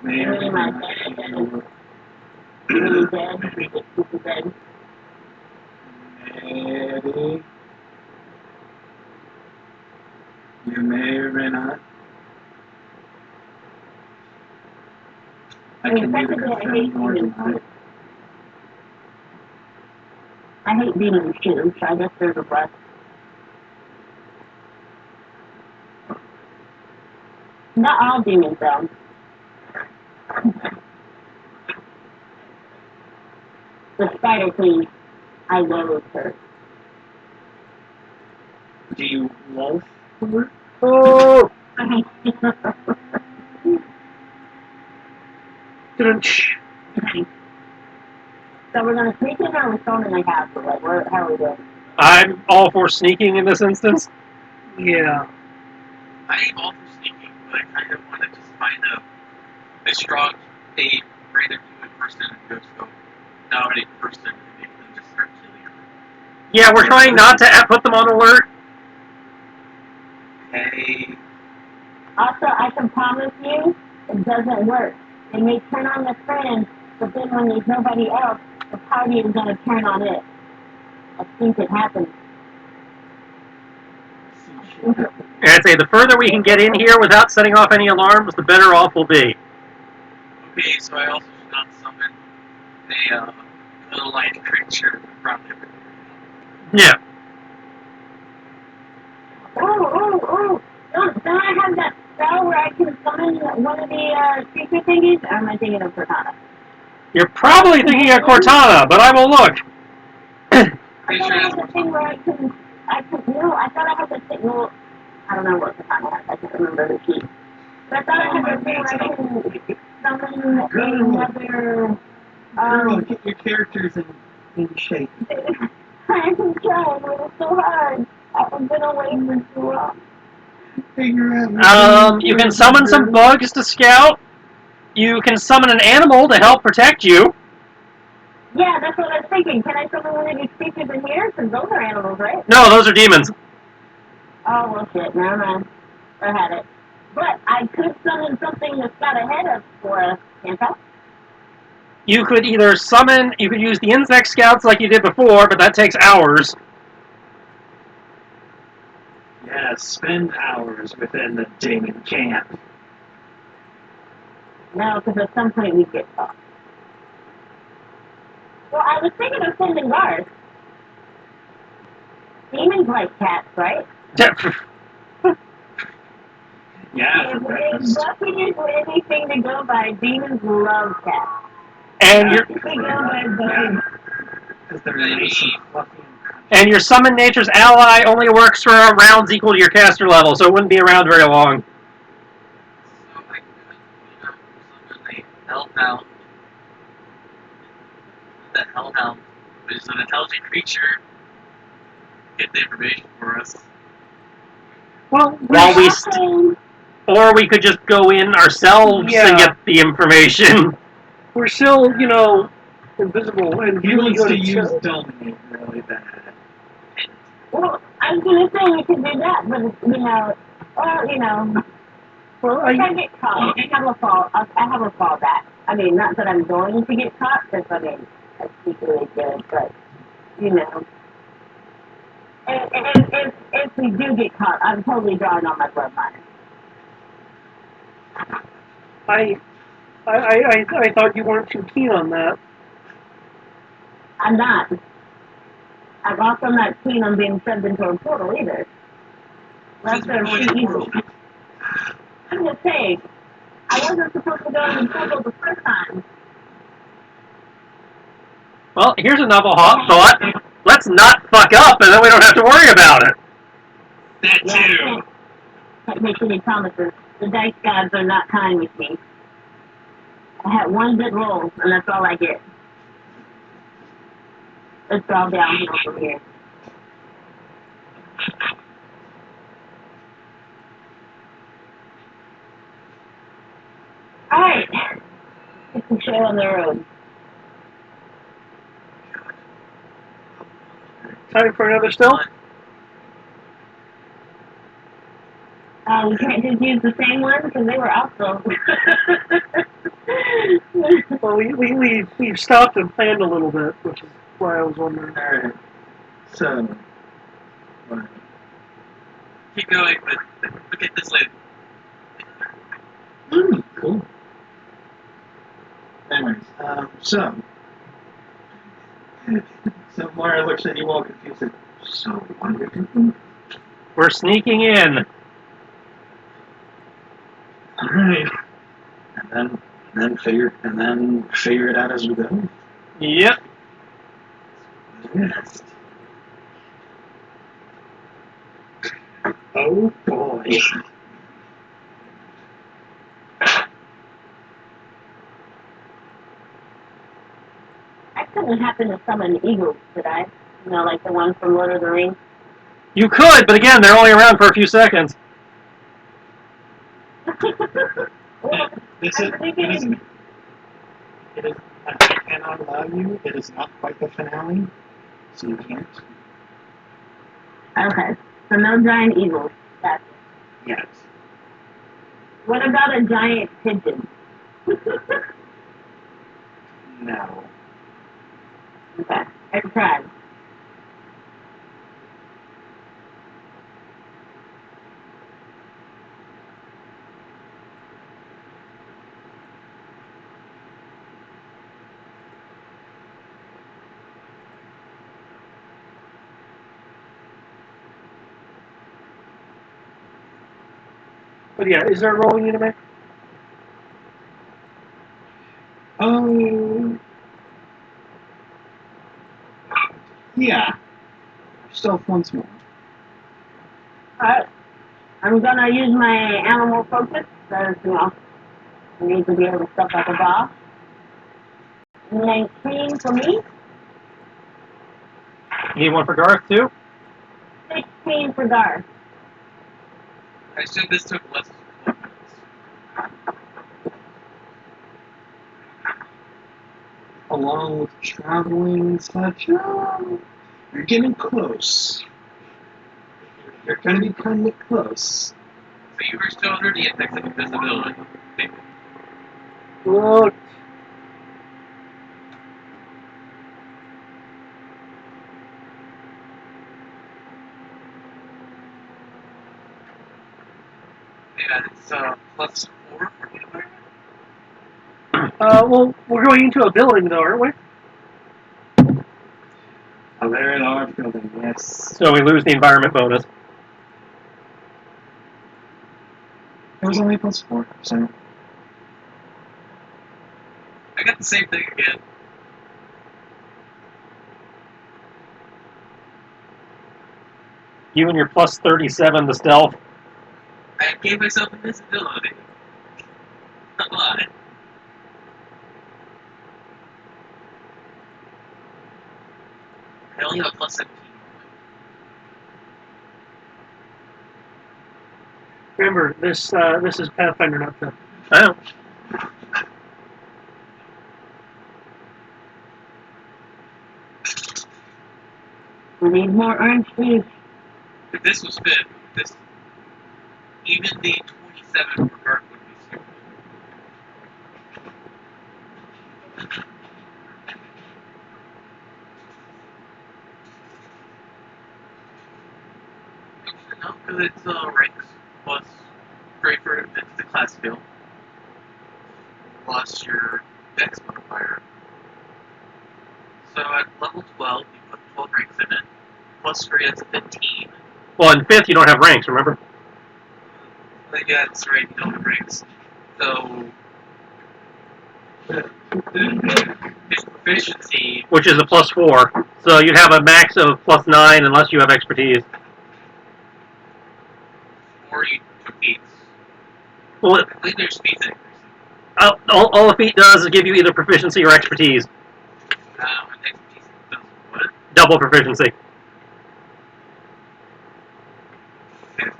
May or may Really, my not. dad. Really dead. Super dead. Maybe. You may or may not. I can neither confirm nor deny. I hate demons too, so I guess there's a plus. Not all demons, though. The Spider Queen, I loathe her. Do you love? Oh! So we're gonna sneak in or we're storming the castle? Like, how are we doing? I'm all for sneaking in this instance. Yeah. I am all for sneaking, but I kind of want to just find a strong, a random human person and go to dominate person and make them just start killing her. Yeah, we're trying not to put them on alert. Hey, Also, I can promise you, it doesn't work. They may turn on the friend, but then when there's nobody else, the party is gonna turn on it. I think it happens. And I'd say the further we can get in here without setting off any alarms, the better off we'll be. okay, so I also should not summon a middle-aged creature from him. Yeah. Oh. Don't I have that spell where I can summon one of the creature thingies? Or am I thinking of Cortana? You're probably thinking of Cortana, but I will look. I thought I had that thing where I can, no, I thought I had that thing, well, I don't know what Cortana has, I can't remember the key. But I thought I had that thing where I can summon another, Girl, get your characters in shape. I'm trying, but it's so hard. I've been away for too long. Figure out. You can summon some bugs to scout. You can summon an animal to help protect you. Yeah, that's what I was thinking. Can I summon one of these creatures in here? Because those are animals, right? No, those are demons. Oh, well, shit. Never mind. I had it. But I could summon something that's got a head up for us, can't I? You could either summon, you could use the insect scouts like you did before, but that takes hours. Yeah, spend hours within the demon camp. No, because at some point we get caught. Well, I was thinking of sending guards. Demons like cats, right? Yeah, for breakfast. Buffy is anything to go by. Demons love cats. And your They go by Buffy. Because they're nice and fluffy and and your summon nature's ally only works for rounds equal to your caster level, so it wouldn't be around very long. So I could, summon a hellhound. The hellhound, which is an intelligent creature, get the information for us. Well, While we or we could just go in ourselves and get the information. we're still, invisible and He really wants good to at use stealth. dominate really bad. Well, I was going to say we could do that, but, Well, if I get caught, I have a fallback. I mean, not that I'm going to get caught, because, I speak really good, but, if we do get caught, I'm totally drawing on my bloodline. I thought you weren't too keen on that. I'm not. I'm also not keen on being sent into a portal either. Unless they're free evil. I'm just saying, I wasn't supposed to go in the portal the first time. Well, here's a novel thought. Let's not fuck up, and then we don't have to worry about it. That Yeah, too. can't make any promises. The dice gods are not kind with me. I had one good roll, and that's all I get. It's all downhill from here. Alright. It's the show on the road. Time for another still? We can't just use the same one because they were also. Well, we've stopped and planned a little bit, which is why I was wondering. Alright. So. Keep going, but look at this later. Cool. Anyways, so Mara looks at you all confused. Like, so what are we doing? We're sneaking in. Alright. And then figure it out as we go. Yep. Yes. Oh boy. I couldn't happen to summon eagles, could I? Like the one from Lord of the Rings. You could, but again, they're only around for a few seconds. Well, I cannot allow you. It is not quite the finale, so you can't. Okay, so no giant eagles. Gotcha. Yes. What about a giant pigeon? No. Okay, I tried. But yeah, is there a rolling you to make? Oh. Yeah. Stealth once more. Alright. I'm gonna use my animal focus, because, I need to be able to stuff like a boss. 19 for me, You need one for Garth, too? 16 for Garth. I assume this took less than 12 minutes. Along with traveling such, you're getting close. You're gonna be kind of close. So you were still under the effects of invisibility. Look. Yeah, it's plus 4 for the environment. Well, we're going into a building, though, aren't we? A very large building, yes. So we lose the environment bonus. It was only plus 4, so. I got the same thing again. You and your plus 37 to stealth. I gave myself invisibility. Not lying. I only have a plus 17. Remember, this is Pathfinder, not Fifth. I know. We need more orange juice. If this was fit, this even the 27 for Garth would be stupid. Actually, no, because it's ranks plus straight for it's the class skill plus your dex modifier. So at level 12, you put 12 ranks in it. Plus 3, that's 15. Well, in 5th, you don't have ranks, remember? Yeah, that's right, you don't have ranks. So his proficiency, Which is a plus 4. So you'd have a max of plus 9 unless you have expertise. or you took feats. Well, I believe there's feats increase. all the feat does is give you either proficiency or expertise. And expertise does what? Double proficiency. Okay.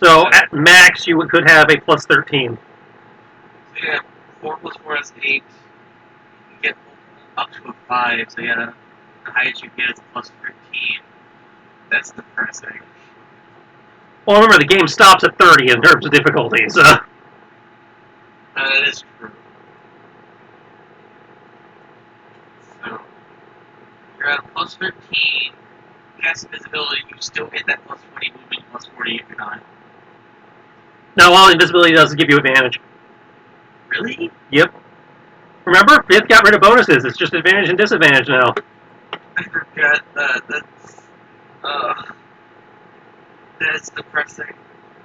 So at max, you could have a plus 13. So yeah, 4 plus 4 is 8. You get up to a 5, so yeah, the highest you get is plus 15. That's depressing. Well, remember, the game stops at 30 in terms of difficulty, so... That is true. So, you're at a plus 13, cast invisibility, you still get that plus 20 movement, plus 40 if you're not. Now, all invisibility does is give you advantage. Really? Yep. Remember, 5th got rid of bonuses. It's just advantage and disadvantage now. I forgot that. That's depressing.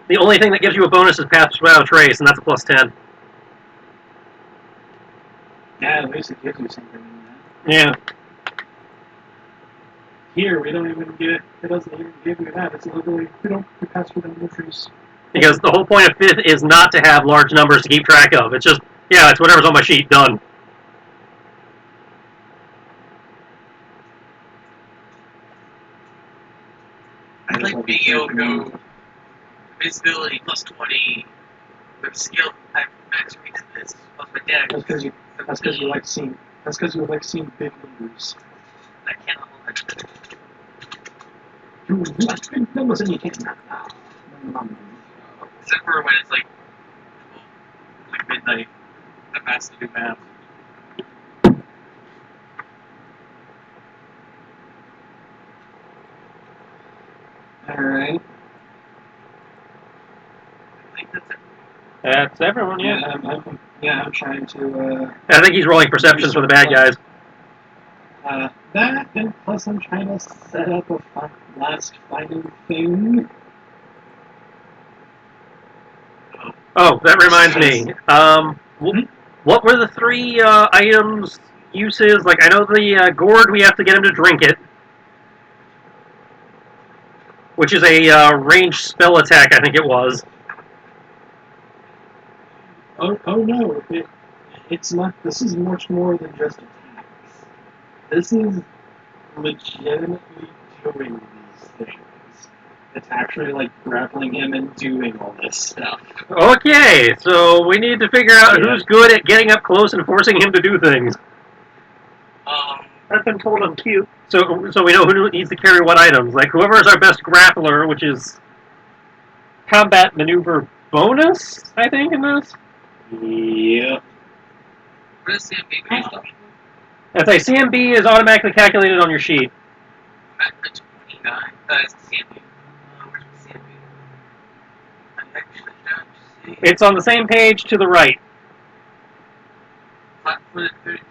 The only thing that gives you a bonus is Paths Without Trace, and that's a plus 10. Yeah, at least it gives you something in that. Yeah. Here, we don't even get, it doesn't even give you that. It's literally, we pass through the trees. Because the whole point of 5th is not to have large numbers to keep track of. It's just, yeah, it's whatever's on my sheet, done. I like being able to go visibility plus 20 with skill. I have max ranks in this plus my dex. That's because you like seeing big numbers. I cannot hold that. You like big numbers and you can't. Except for when it's like midnight. I'm asked to do math. Alright. I think that's it. That's everyone, yeah. I'm trying to, I think he's rolling perceptions for the bad guys. that, and plus I'm trying to set up a last final thing. Oh. Oh, that reminds me. What were the three items uses? Like, I know the gourd, we have to get him to drink it, which is a ranged spell attack, I think it was. Oh no! It's not. This is much more than just attacks. This is legitimately doing these things. It's actually like grappling him and doing all this stuff. Okay, so we need to figure out who's good at getting up close and forcing him to do things. I've been told I'm cute. So we know who needs to carry what items. Like, whoever is our best grappler, which is combat maneuver bonus, I think, in this. Yep. What is CMB based on? I'd say CMB is automatically calculated on your sheet. I'm at the 29. It's CMB. Where's my CMB? I actually don't see. It's on the same page to the right. Flat-footed 31.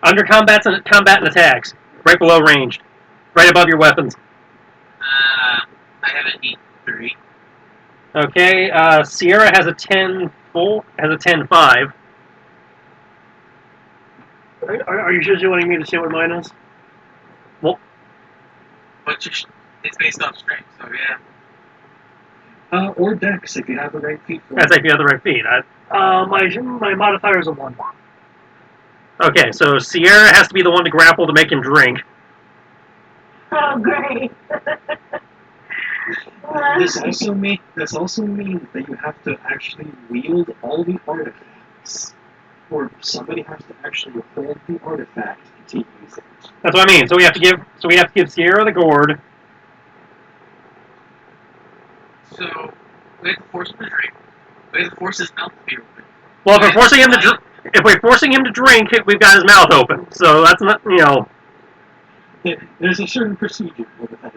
Under combat and attacks. Right below ranged. Right above your weapons. I have an 8-3. Okay, Sierra has a 10 full, has a 10-5. Are you just wanting me to say what mine is? Well, But it's based off strength, so yeah. Or Dex if you have the right feet for that's it. like the other right feet. My modifier is a 1. Okay, so Sierra has to be the one to grapple to make him drink. Oh, great. This also means that you have to actually wield all the artifacts, or somebody has to actually hold the artifact to use it. That's what I mean. So we have to give Sierra the gourd. So we have to force him to drink. We have to force his mouth to be open. Well, if we're forcing him to drink, we've got his mouth open. So that's not, There's a certain procedure for that.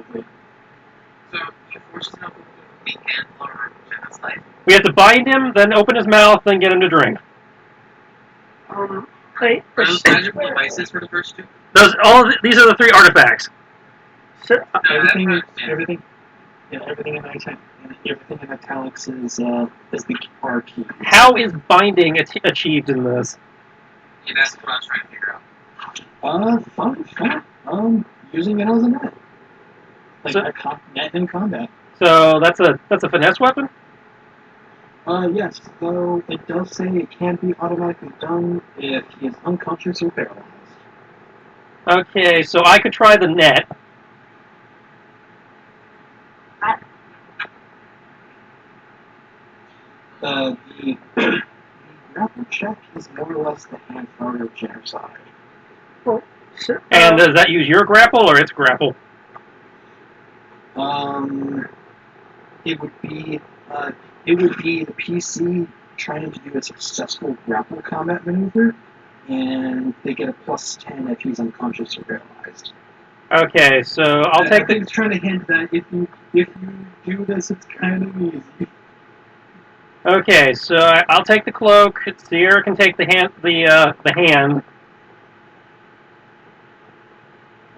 So you force him to open the hand or genocide. we have to bind him, then open his mouth, then get him to drink. Are those magical devices for the first two? These are the three artifacts. So, Everything in italics is the R key. How is binding achieved in this? Yeah, that's what I was trying to figure out. Fun fact. Using it as a net, like So- a net in combat. So that's a finesse weapon. Yes, though it does say it can be automatically done if he is unconscious or paralyzed. Okay, so I could try the net. The grapple check is more or less the hand or genocide. And does that use your grapple or its grapple? It would be the PC trying to do a successful grapple combat maneuver, and they get a +10 if he's unconscious or paralyzed. Okay, so I'll I take think it's trying to hint that if you do this, it's kind of easy. Okay, so I'll take the cloak. Sierra can take the hand. The hand.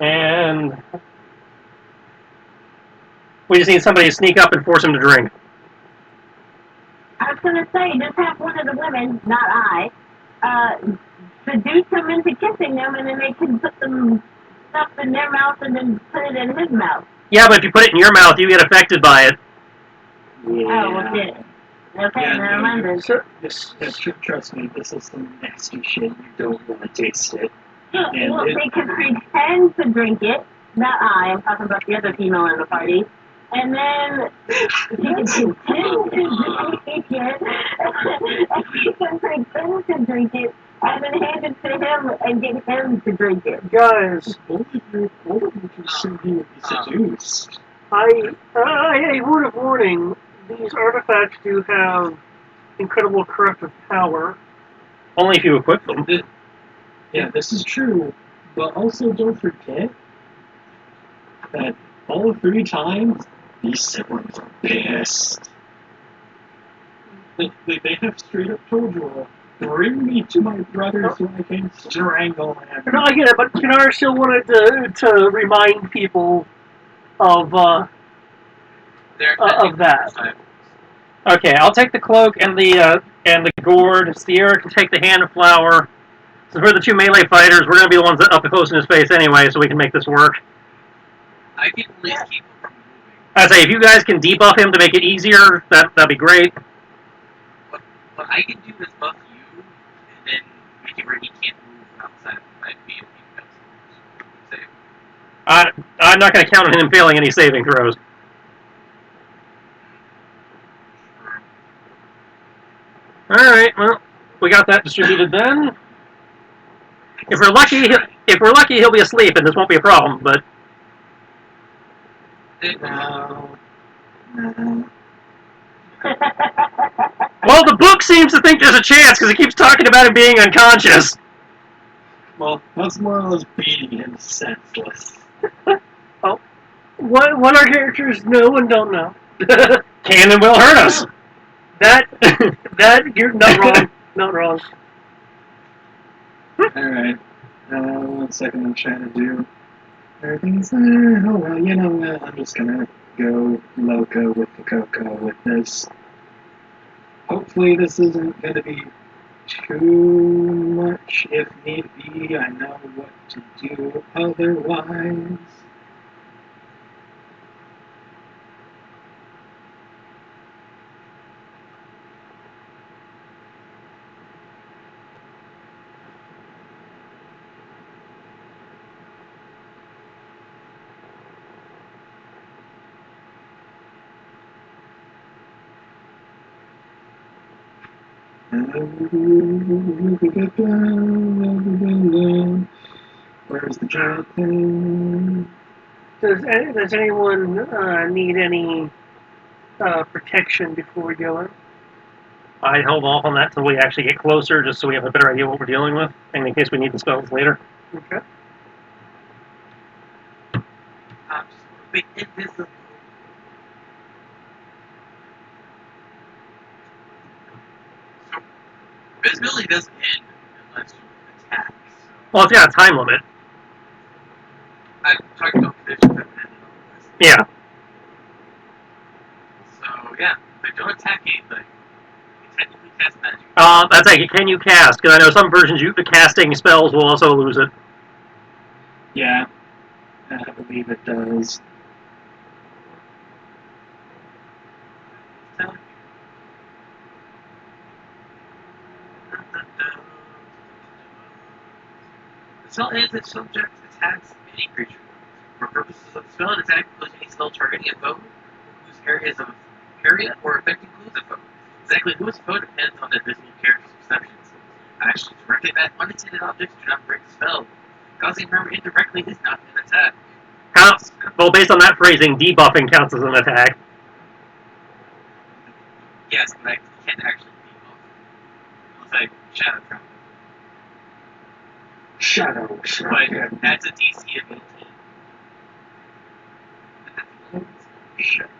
And we just need somebody to sneak up and force him to drink. I was going to say, just have one of the women, not I, seduce him into kissing them, and then they can put some stuff in their mouth and then put it in his mouth. Yeah, but if you put it in your mouth, you get affected by it. Yeah. Oh, well, shit. Okay, Yeah, never mind then. Trust me, this is some nasty shit. You don't want to taste it. Well, they could pretend to drink it. Not I. I'm talking about the other female in the party. And then she can pretend to drink it. And she can pretend to drink it. And then hand it to him and get him to drink it. guys, Both of you can see he would be seduced. a word of warning: these artifacts do have incredible corruptive power. Only if you equip them. Yeah, this is true, but also don't forget that all 3 times these siblings are pissed. They have straight up told you all, bring me to my brother so I can strangle him. No, I get it, but Kinar still wanted to remind people of that. Okay, I'll take the cloak and the gourd. Sierra can take the hand of flour. So for the two melee fighters, we're gonna be the ones that up close in his face anyway, so we can make this work. I can at least keep him from moving. I say if you guys can debuff him to make it easier, that'd be great. What I can do is buff you, and then make it where he can't move outside of my BMP save. I'm not gonna count on him failing any saving throws. All right, well, we got that distributed then. If we're lucky, he'll be asleep, and this won't be a problem. But No. No. well, the book seems to think there's a chance because it keeps talking about him being unconscious. Well, that's more or less beating him senseless. What our characters know and don't know. Can and will hurt us. That you're not wrong. Not wrong. Alright. 1 second, I'm trying to do everything's there. Oh well, you know what? I'm just gonna go loco with the cocoa with this. Hopefully this isn't gonna be too much. If need be, I know what to do otherwise. Where's the giant thing? Does anyone need any protection before we go in? I held off on that till we actually get closer, just so we have a better idea what we're dealing with, and in case we need the spells later. Okay. I'm just going to be invisible. So, visibility doesn't end unless you attack. So, Well, it's got a time limit. I'm talking about conditions that end and all this. Yeah. So, yeah, if they don't attack anything, you technically cast magic. That's like, can you cast? Because I know some versions, the casting spells will also lose it. Yeah, I believe it does. The spell ends if subject attacks any creature. For purposes of the spell, an attack includes any spell targeting a foe whose area or effect includes a foe. Exactly who is a foe depends on the invisible character's perceptions. Actions directed at unintended objects do not break the spell. Causing harm indirectly is not an attack. Well, based on that phrasing, debuffing counts as an attack. Yes, but I can't actually debuff. Unless I shadow trap. Shadow. But that's a DC of 18. Shit.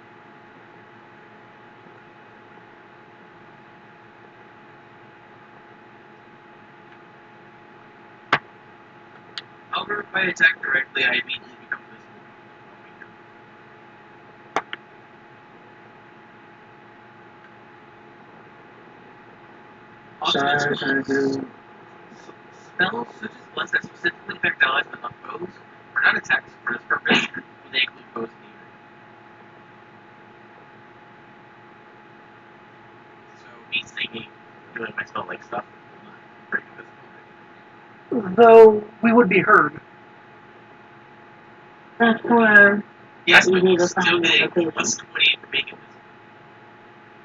However, if I attack directly, I immediately become visible. Spells such as ones that specifically affect allies but not foes are not attacks for this purpose when they include foes in the area. So me singing, doing my spell like stuff, will not break invisibility. Though we would be heard. That's where Yes, you but need you're to still find the getting location. plus 20 for being invisible.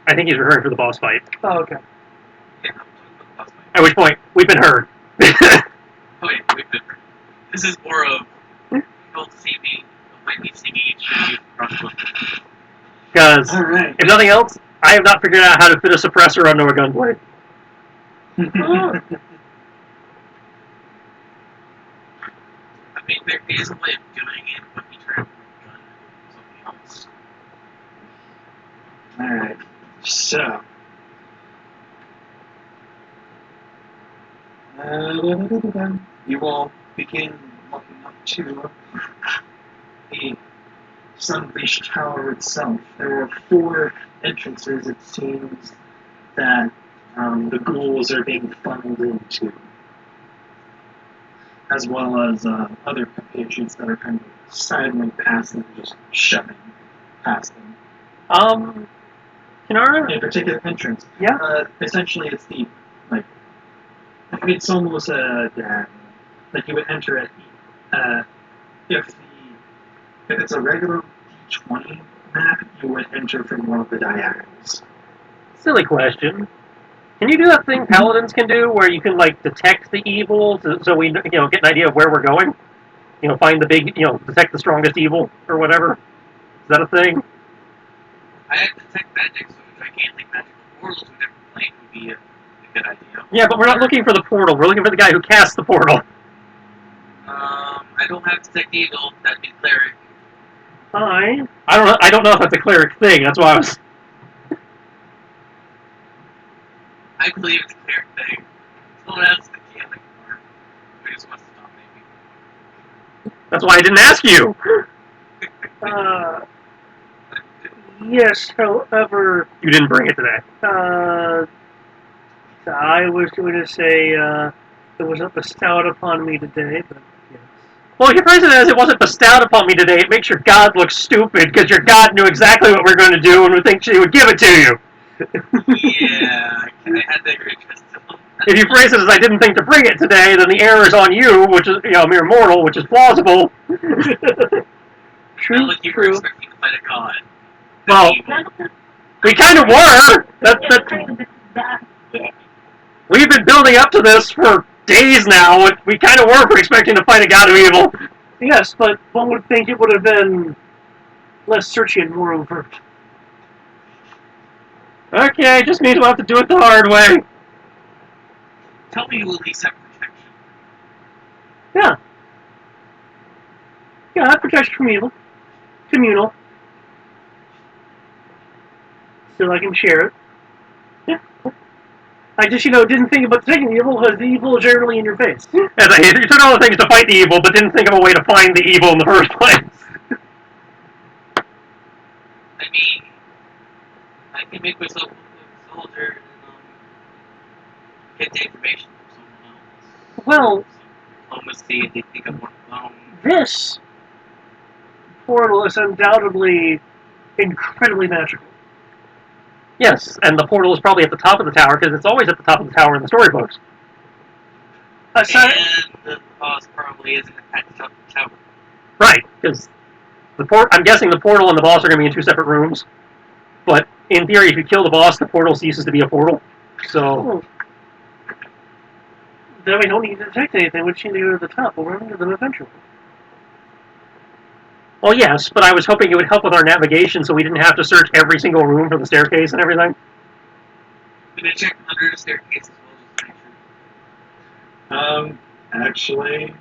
I think he's referring for the boss fight. Oh, okay. Yeah, I'm talking about the boss fight. At which point, we've been heard. Oh yeah, we've been. This is more of people see me, might be singing and shooting across. Because, Alright. if nothing else, I have not figured out how to fit a suppressor onto a gunblade. I mean, there is a way of doing it, but you try to gun something else. Alright. So. You will begin walking up to the Sunbreach Tower itself. There were 4 entrances, it seems, that the ghouls are being funneled into, as well as other compatriots that are kind of sidling past them, just shoving past them. Can I? A particular entrance. Yeah. Essentially, it's the like. It's almost like you would enter it. If it's a regular D20 map, you would enter from one of the diagonals. Silly question. Can you do that thing paladins can do, where you can like detect the evil, so we get an idea of where we're going? Find the big, detect the strongest evil or whatever. Is that a thing? I have detect magic, so if I can't think magical portals to a different plane would be a good idea. Yeah, but we're not looking for the portal. We're looking for the guy who casts the portal. I don't have detect evil. That'd be cleric. I don't know if that's a cleric thing. That's why I was. I believe it's a cleric thing. Someone else the healing part. Who just wants to dominate me. That's why I didn't ask you. Yes, however, You didn't bring it today. I was going to say it wasn't bestowed upon me today, but yes. Well, your president says it wasn't bestowed upon me today. It makes your god look stupid because your god knew exactly what we're going to do and would think she would give it to you. Yeah, I had that great twist. If you phrase it as I didn't think to bring it today, then the error is on you, which is mere mortal, which is plausible. True, Like you were true. expecting to fight a god. Well, we kind of were. We've been building up to this for days now. We kind of were expecting to fight a god of evil. Yes, but one would think it would have been less searchy and more overt. Okay, just means we'll have to do it the hard way. Tell me you at least have protection. Yeah. Yeah, that protection from evil. Communal. So I can share it. Yeah. I just, didn't think about taking the evil because the evil is generally in your face. As I hate it, you took all the things to fight the evil, but didn't think of a way to find the evil in the first place. I mean, I can make myself look like a soldier and get the information from someone else. Well, Diplomacy, and they think I'm one of them. this portal is undoubtedly incredibly magical. Yes, and the portal is probably at the top of the tower, because it's always at the top of the tower in the storybooks. And the boss probably isn't at the top of the tower. Right, because I'm guessing the portal and the boss are going to be in 2 separate rooms. But in theory, if you kill the boss, the portal ceases to be a portal. So then we don't need to detect anything. We just need to go to the top. We'll run into them eventually. Well, yes, but I was hoping it would help with our navigation so we didn't have to search every single room for the staircase and everything. I'm gonna check under the staircase as well, just to make sure. Actually,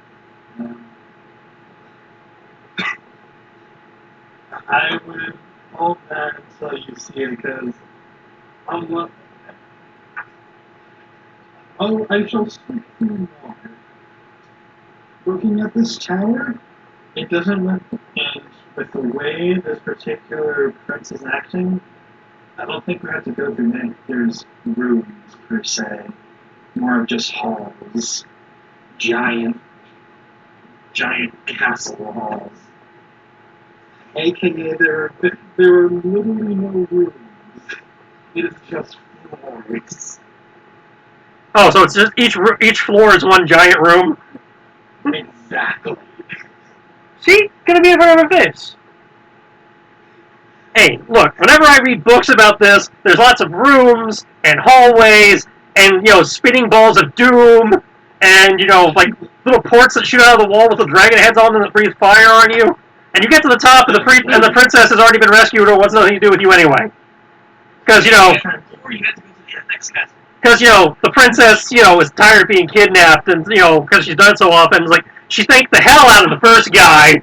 I would hold that until you see it because I shall speak to you more. Looking at this tower, it doesn't look, and with the way this particular prince is acting, I don't think we have to go through many. There's rooms per se, more of just halls, giant castle halls. AKA, there are literally no rooms. It is just floors. Oh, so it's just each floor is one giant room? Exactly. See? Gonna be in front of our face. Hey, look, whenever I read books about this, there's lots of rooms and hallways and, spinning balls of doom and, like little ports that shoot out of the wall with the dragon heads on them that breathe fire on you. And you get to the top and the princess has already been rescued or wants nothing to do with you anyway. Because, Or you have to go to the next castle. Because, the princess, is tired of being kidnapped and, because she's done so often, like, she thanked the hell out of the first guy,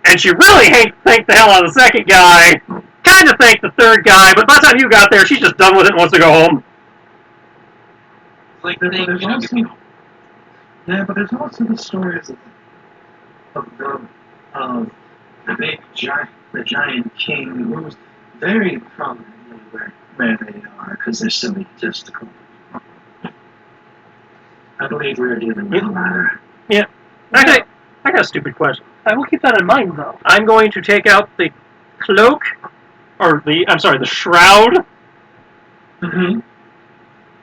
and she really thanked the hell out of the second guy, kind of thanked the third guy, but by the time you got there, she's just done with it and wants to go home. Like but there's also the stories of the giant king moves very prominently where they are, because they're so egotistical. I believe we're dealing with a ladder. Yeah. Actually, I got a stupid question. I will keep that in mind, though. I'm going to take out the cloak, or the shroud. Mm-hmm.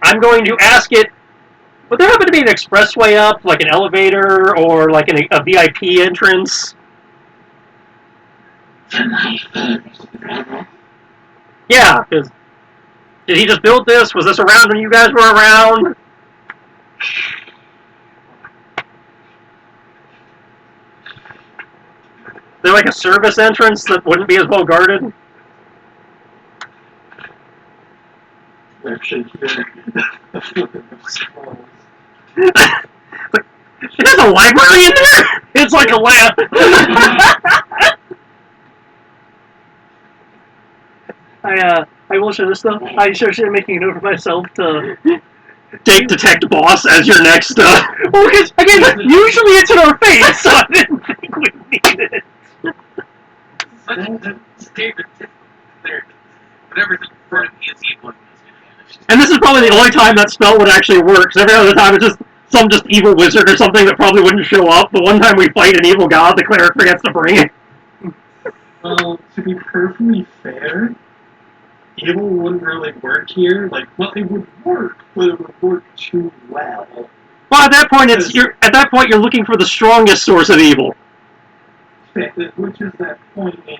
I'm going to ask it, would there happen to be an expressway up, like an elevator, or like a VIP entrance? Yeah, because did he just build this? Was this around when you guys were around? Is there like a service entrance that wouldn't be as well guarded? Actually, the flipping of scrolls. There's a library in there? It's like a lab. I will show this though. I started making a note for myself to detect boss as your next. Well, because again, usually it's in our face, so I didn't think we needed it. Whatever's in front of me is evil and is going to vanish. And this is probably the only time that spell would actually work. Because every other time it's just some evil wizard or something that probably wouldn't show up. The one time we fight an evil god, the cleric forgets to bring it. Well, to be perfectly fair, evil wouldn't really work here. Like, well, it would work, but it would work too well. Well, at that point, you're looking for the strongest source of evil. Which is that point in,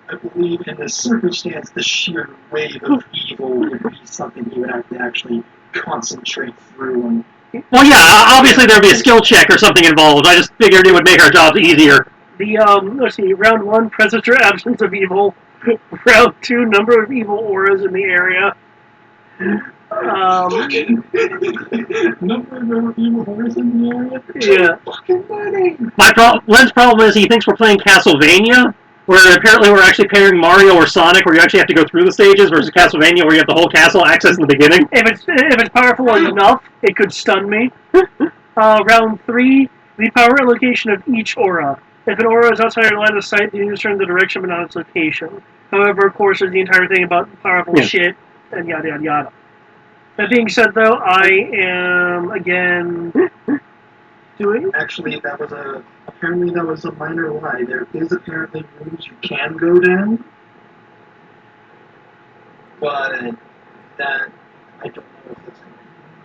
I believe, in this circumstance, the sheer wave of evil would be something you would have to actually concentrate through. And well, yeah, obviously there'd be a skill check or something involved. I just figured it would make our jobs easier. Let's see, round 1, presence or absence of evil. Round 2, number of evil auras in the area. Number of evil auras in the area? Yeah. Fucking money! Len's problem is he thinks we're playing Castlevania, where apparently we're actually pairing Mario or Sonic, where you actually have to go through the stages, versus Castlevania, where you have the whole castle access in the beginning. If it's powerful enough, it could stun me. Round 3, the power allocation of each aura. If an aura is outside your line of sight, you use turn the direction but not its location. However, of course, there's the entire thing about powerful shit and yada yada yada. That being said, though, I am again doing. Actually, apparently that was a minor lie. There is apparently rooms you can go down, but that I don't know if that's going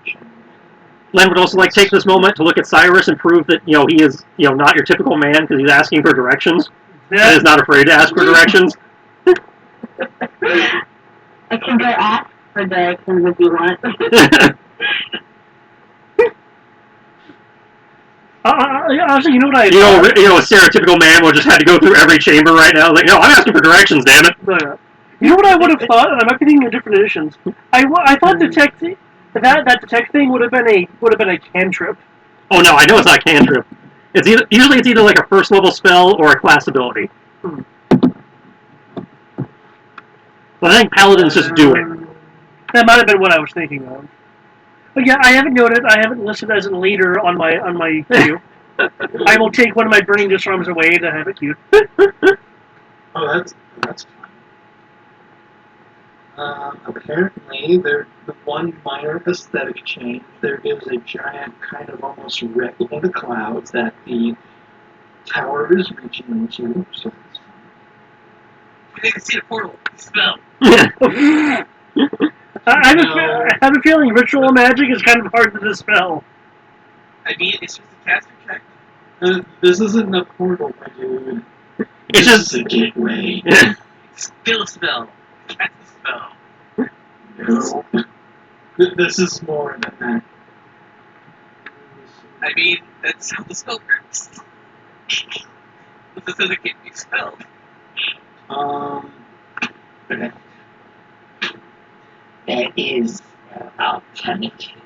to change. Len would also like to take this moment to look at Cyrus and prove that he is not your typical man because he's asking for directions. Yeah. And is not afraid to ask for directions. I can go ask for directions if you want. Honestly, you know what I? A stereotypical man will just have to go through every chamber right now. Like, no, I'm asking for directions, damn it. You know what I would have thought? I might be thinking of different editions. I thought that detect thing would have been a cantrip. Oh no, I know it's not a cantrip. Usually it's either like a first level spell or a class ability. But I think paladins just do it. That might have been what I was thinking of. But yeah, I haven't noted. I haven't listed as a leader on my queue. I will take one of my burning disarms away to have it queued. Oh, that's fine. Apparently, the one minor aesthetic change, there is a giant kind of almost wreck in the clouds that the tower is reaching into, so that's fine. You can see the portal. Spell. I have a feeling ritual magic is kind of hard to dispel. I mean, it's just a caster check. This isn't a portal, my dude. It's just a gateway. It's still a spell. Cast a spell. No. This is more than that. I mean, that's how the spell works. This doesn't get expelled. Okay. There is no alternative.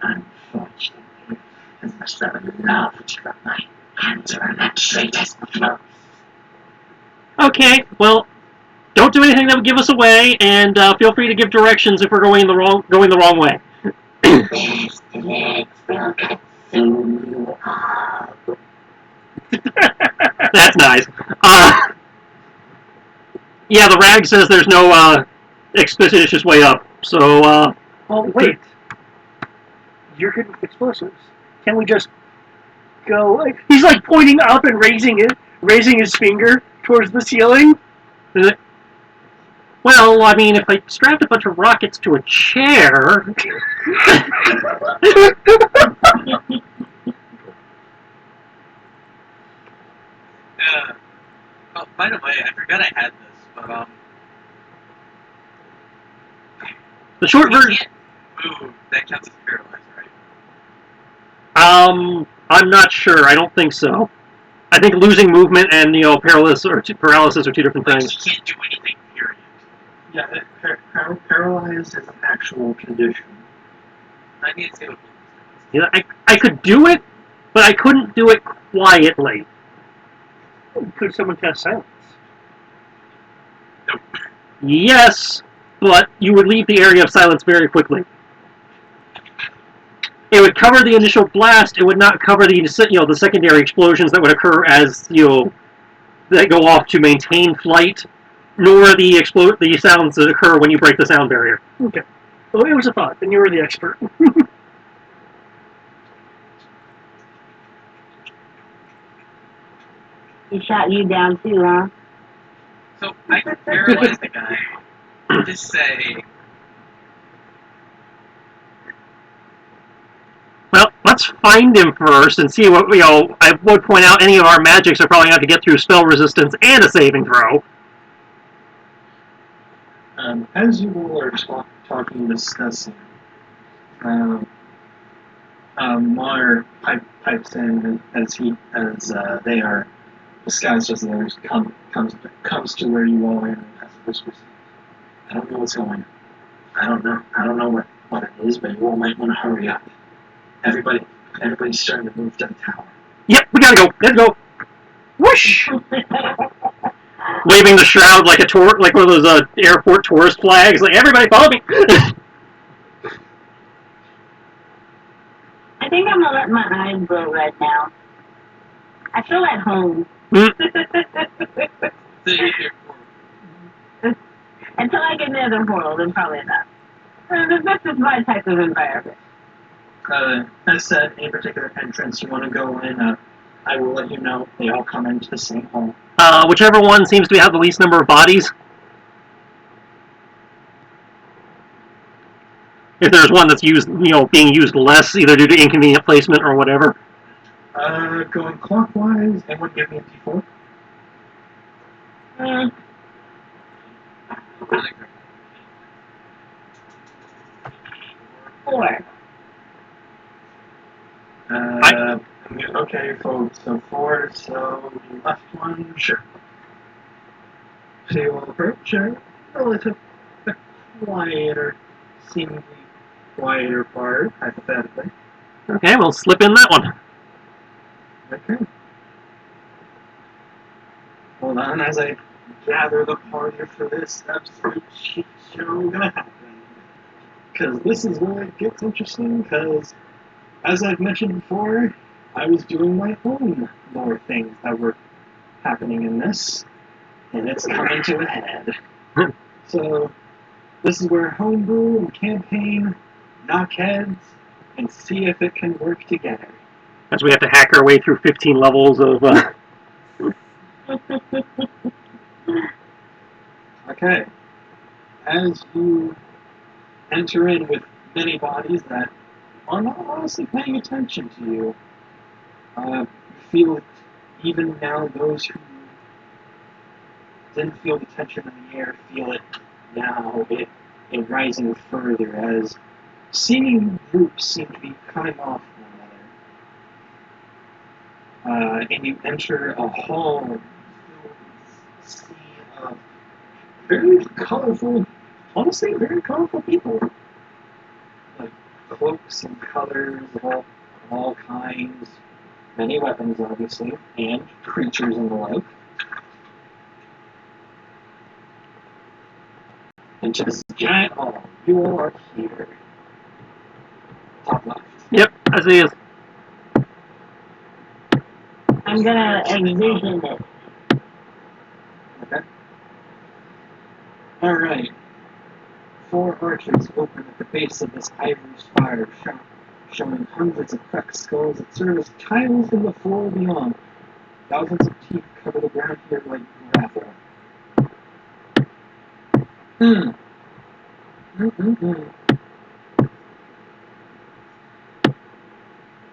Unfortunately, as much as I would love to put my hands around that traitor's throat. okay. Well, don't do anything that would give us away, and feel free to give directions if we're going the wrong way. These legs will consume you all. That's nice. Yeah, the rag says there's no expeditious way up. So, Oh, wait. You're good with explosives. Can we just go? He's like pointing up and raising his finger towards the ceiling. well, I mean, if I strapped a bunch of rockets to a chair. Oh, by the way, I forgot I had this, but The short you version. can't move. That counts as paralyzed, right? I'm not sure. I don't think so. I think losing movement and paralysis are two different Like, things. you can't do anything. Period. Yeah, paralyzed is an actual condition. I need to say what. Yeah, I could do it, but I couldn't do it quietly. Could someone cast silence? Nope. Yes, but you would leave the area of silence very quickly. It would cover the initial blast. It would not cover the the secondary explosions that would occur as that go off to maintain flight, nor the sounds that occur when you break the sound barrier. Okay. Well, it was a thought, and you were the expert. He shot you down too, huh? So I could paralyze the guy. Just say, Well, let's find him first and see what I would point out any of our magics are probably going to have to get through spell resistance and a saving throw. As you all are talking, discussing, Mar pipes in as they are disguised as others comes to where you all are and has whispers. I don't know what's going on. I don't know what it is, but you all might want to hurry up. Everybody's starting to move to the tower. Yep, we gotta go. Let's go. Whoosh! Waving the shroud like like one of those airport tourist flags. Like, everybody follow me. I think I'm gonna let my eyes grow red now. I feel at home. Until I get near the portal, then probably not. This is my type of environment. As said, any particular entrance you want to go in, I will let you know. They all come into the same hall. Whichever one seems to have the least number of bodies. If there's one that's being used less, either due to inconvenient placement or whatever. Going clockwise, anyone give me a d4? Four. Okay, folks, so 4, so the left one, sure. So you will approach a relatively seemingly quieter part, hypothetically. Okay, we'll slip in that one. Okay. Hold on, as I gather the party for this absolute shit show gonna happen. Because this is where it gets interesting, because, as I've mentioned before, I was doing my own lore things that were happening in this, and it's coming to a head. So, this is where homebrew and campaign knock heads and see if it can work together. As we have to hack our way through 15 levels of... Okay. As you enter in with many bodies that are not honestly paying attention to you, you feel it even now. Those who didn't feel the tension in the air feel it now. It rising further as seeming groups seem to be cutting off one another. And you enter a hall filled with a sea of very colorful, honestly, very colorful people. Like cloaks and colors of all kinds, many weapons, obviously, and creatures and the like. Into this giant hall. You all are here. Top left. Yep, as it is. I I'm gonna envision it. Okay. Alright. 4 arches open at the base of this ivory spire, showing hundreds of cracked skulls that serve as tiles in the floor beyond. Thousands of teeth cover the ground here like gravel.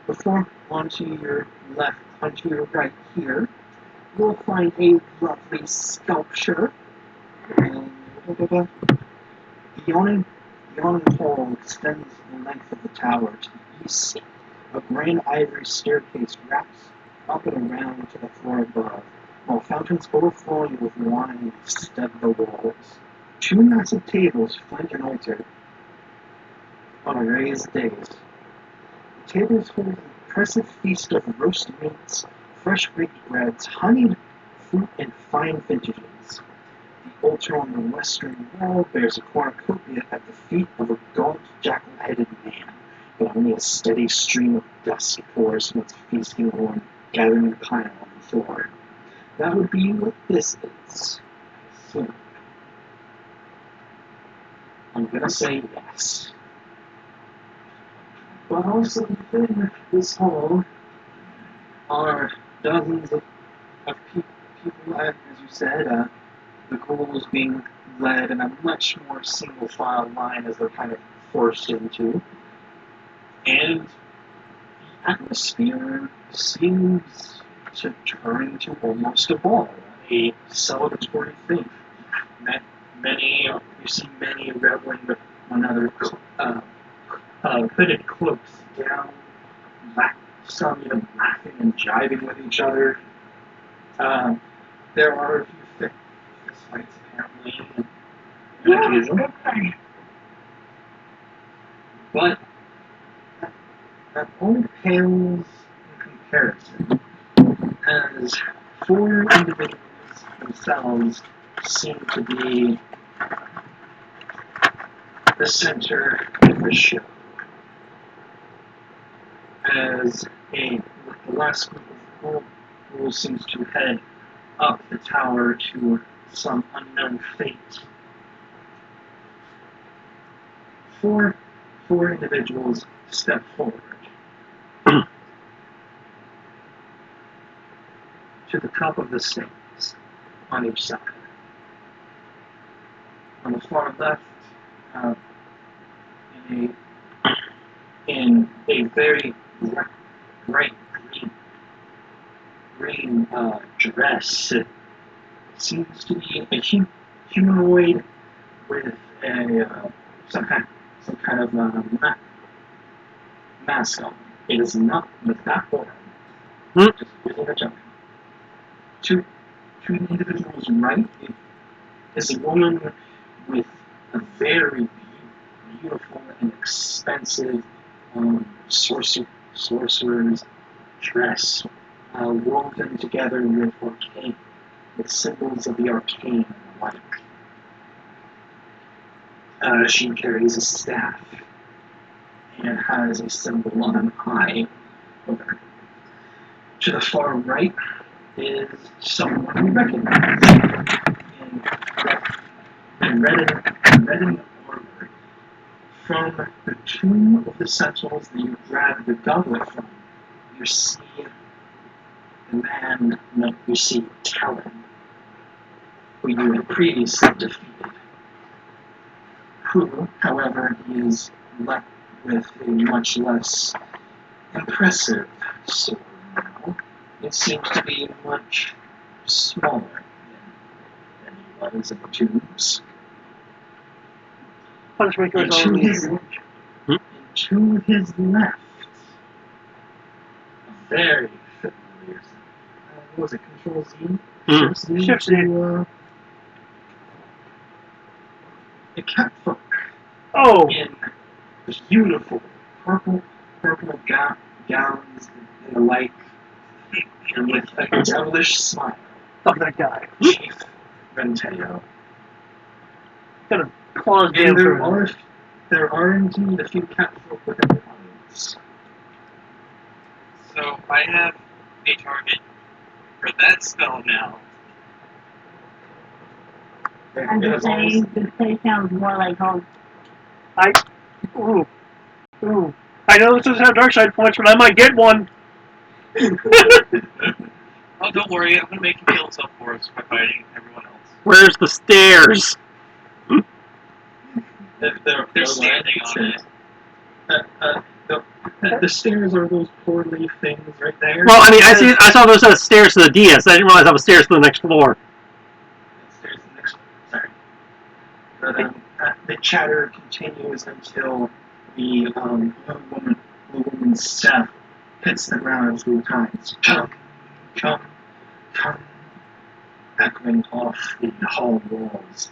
Before onto your left, onto your right here, you'll find a lovely sculpture. The yawning hall extends the length of the tower to the east. A grand ivory staircase wraps up and around to the floor above, while fountains overflowing with wine stud the walls. 2 massive tables flank an altar on a raised dais. The tables hold an impressive feast of roast meats, fresh baked breads, honeyed fruit, and fine vintages. The altar on the western wall bears a cornucopia at the feet of a gaunt, jackal-headed man, but only a steady stream of dust pours from its feasting horn, gathering a pile on the floor. That would be what this is. So, I'm gonna say yes. But also within this hall are dozens of people, as you said, the ghouls being led in a much more single file line as they're kind of forced into. And the atmosphere seems to turn into almost a ball, a celebratory thing. You see many reveling with one another, hooded cloaks down, some even laughing and jiving with each other. There are a few fist fights apparently. But that all pales in comparison, as 4 individuals themselves seem to be the center of the show. As the last group of ghouls seems to head up the tower to some unknown fate. Four individuals step forward to the top of the stairs on each side. On the far left, in a very bright green dress, it seems to be a humanoid with some kind of mask on. It is not with that form. Just within a jump. Two individuals right is a woman with a very beautiful and expensive sorcerer's dress, woven together with symbols of the arcane and the like. She carries a staff and has a symbol on an eye over her. To the far right is someone you recognize in red armor. From the tomb of the sentinels that you grabbed the goblet from, you see the man that you see Talon, who you had previously defeated, who, however, is left with a much less impressive sword now. It seems to be much smaller than he was in the tombs. Punchmaker's To already his left, a very familiar, what was it, Control Z? Shift Z. A catfolk Oh, in beautiful purple gowns and the like, and with a devilish smile. fuck that guy. Chief Venteo. Got a claws And down. there are indeed a few catfolk within the audience. So I have a target for that spell now. I'm just saying, this place sounds more like home. Ooh. I know this doesn't have dark side points, but I might get one. Oh, don't worry, I'm gonna make him kill himself for us by fighting everyone else. Where's the stairs? They're standing on it. The stairs are those poorly things right there. Well, I mean, I saw those as stairs to the DS. I didn't realize that was stairs to the next floor. Stairs to the next. Sorry. But the chatter continues until the woman's step hits the ground a few times. Chunk, chunk, chunk, echoing off the hall walls.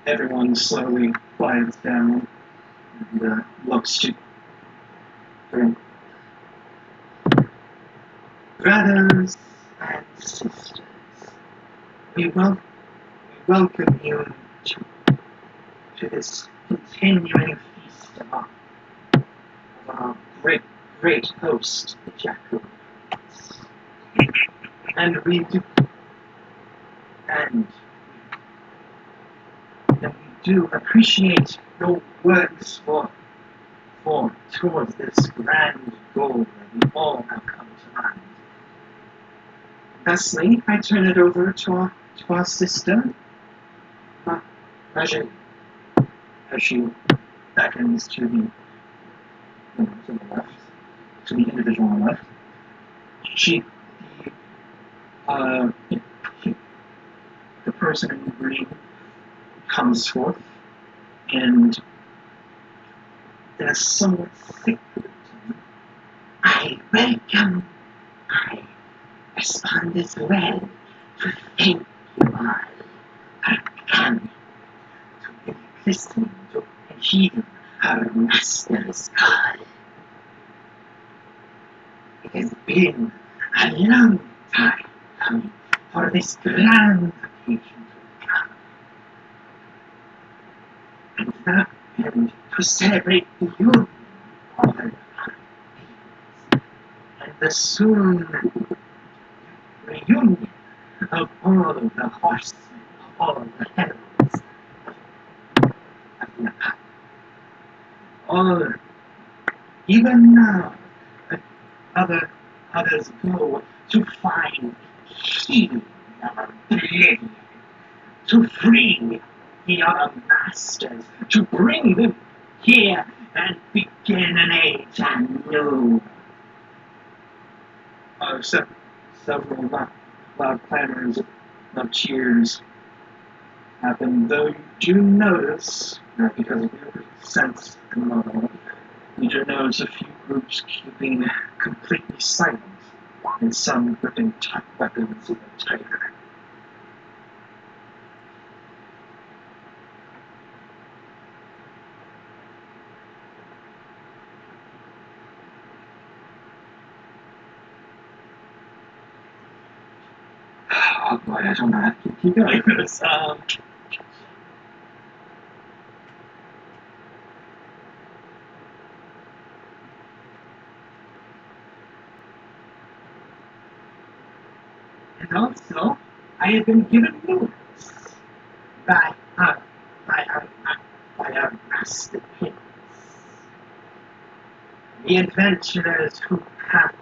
Everyone slowly quiets down and looks to her. Brothers and sisters, we welcome you to this continuing feast of our great host, the Jackal. And we do appreciate your works towards this grand goal that we all have come to mind. Thusly, I turn it over to our sister, Rajan, as she beckons to the left, to the individual on the left. The person in green comes forth, and in a somewhat thick tone, I welcome. I respond as well to thank you all for coming to listening to and heeding our master's call. It has been a long time coming for this grand occasion to come. And to celebrate the union of our peoples and the soon reunion of all the horsemen, of all the heralds of the path. All, even now, others go to find healing of oblivion, to free the other masters, to bring them here and begin an age anew. Several loud clamors of cheers happen, though you do notice, not because of your sense at the moment, you do notice a few groups keeping completely silent, and some gripping weapons even tighter. Oh boy, I don't know how to keep going with this. And also, I have been given news by our master prince. The adventurers who have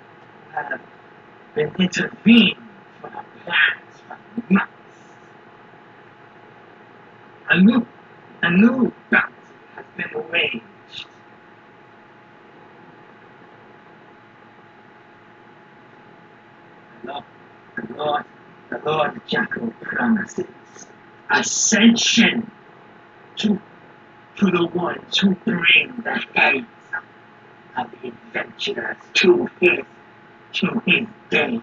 been intervened for the plans for months. A new battle has been waged. The Lord Jackal promises ascension to the ones who bring the heads of the adventurers to his days.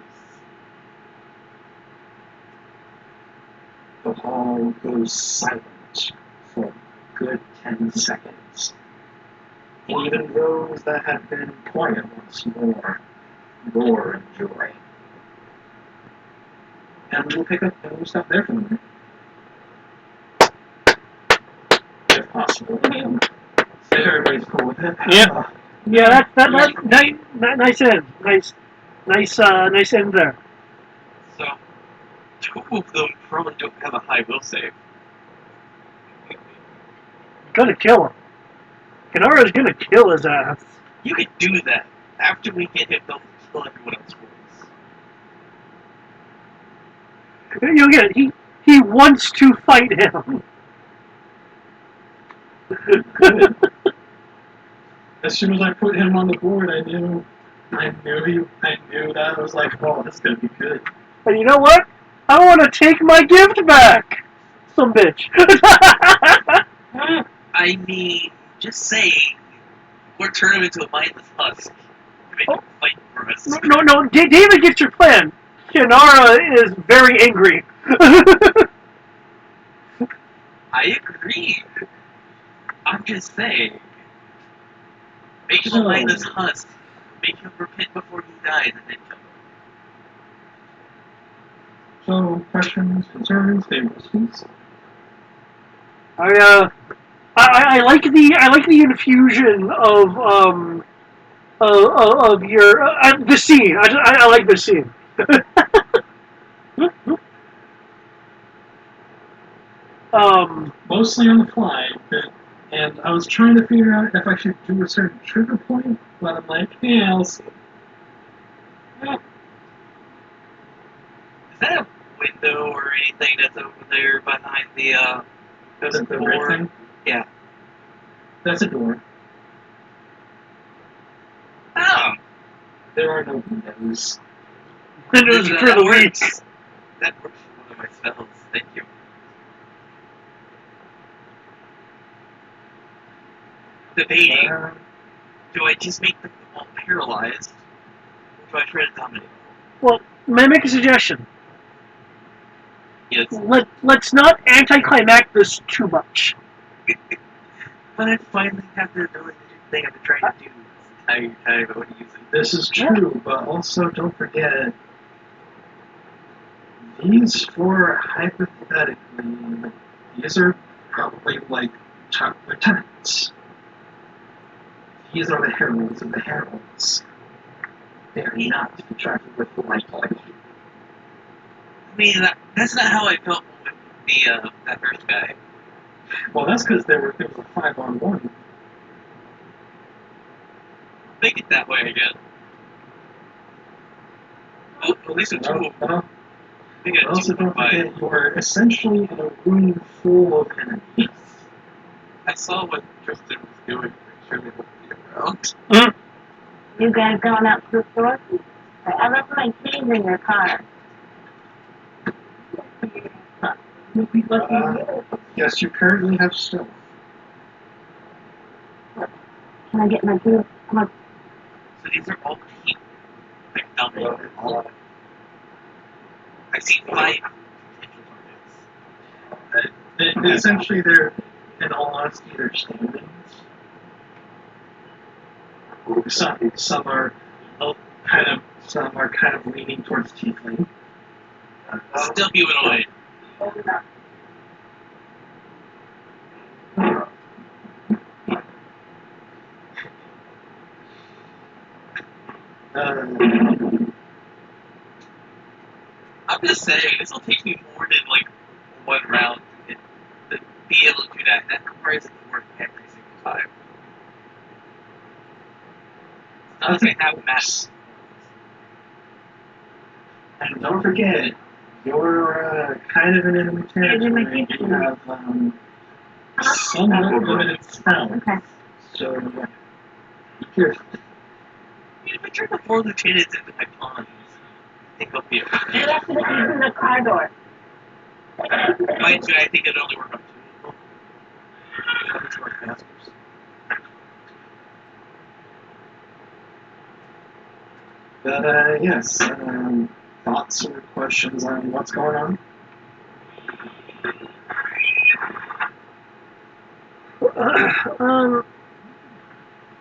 The hall goes silent for a good 10 seconds. And even those that have been quiet once more roar in joy. And we'll pick up and we'll stop there for a minute. If possible. If everybody's cool with it. Yeah. Yeah, that's nice end. Nice. Nice end there. So, two of them probably don't have a high will save. Gonna kill him. Kanara's gonna kill his ass. You can do that. After we get him, they'll kill everyone else for us. You get it. He wants to fight him. As soon as I put him on the board, I knew that. I was like, oh, this is gonna be good. And you know what? I want to take my gift back. Some bitch. I mean, just saying, we're turning him into a mindless husk to make him fight for us. No. David gets your plan. Kianara is very angry. I agree. I'm just saying. Make him a So- mindless husk. Make him repent before he dies and then kill him. So, questions, concerns, favorite speaks? I like the infusion of your the scene. I like the scene. Mostly on the fly, and I was trying to figure out if I should do a certain trigger point, but I'm like, yeah, I'll see. Is that a window or anything that's over there behind the The red door? thing? Yeah. That's a door. Oh. There are no windows. Windows for the weak. That works for one of my spells. Thank you. Debating. Do I just make them all paralyzed? Or do I try to dominate? Well, may I make a suggestion? Yes. Let's not anticlimax this too much. When I finally have the ability to do the thing I've been trying to do, I don't want to use it. This is true, but also don't forget, these four, hypothetically, these are probably like top lieutenants. These are the heralds of the heralds. They are not to be tracted with the light like you. I mean, that's not how I felt with the that first guy. Well, that's because it was a 5-on-1. Make it that way, I guess. Oh, at least a two of them. But They got also two don't of mine. forget, you are essentially in a room full of enemies. I saw what Tristan was doing. Make sure they won't be around. You guys going out to the store? I left my keys in your car. Yes, you currently have stealth. Can I get my keys? Come on. So these are all teeth. Like dominating all of them. I see 5 potential targets. Essentially, they're, in all honesty, they're standings. Some are some are kind of leaning towards tiefling. Still humanoid. I'm just saying, this will take me more than like one round to be able to do that. That requires it to work every single time. It's not like I have mass. And don't forget, you're kind of in enemy territory. You have somewhat limited spells. Okay. So, be careful. If I turn the 4 lieutenants into my pawns, I think I'll be I okay. left the keys in the car door. Mind you, I think it'd only work on 2 of them. That's what masters. But, yes, thoughts or questions on what's going on?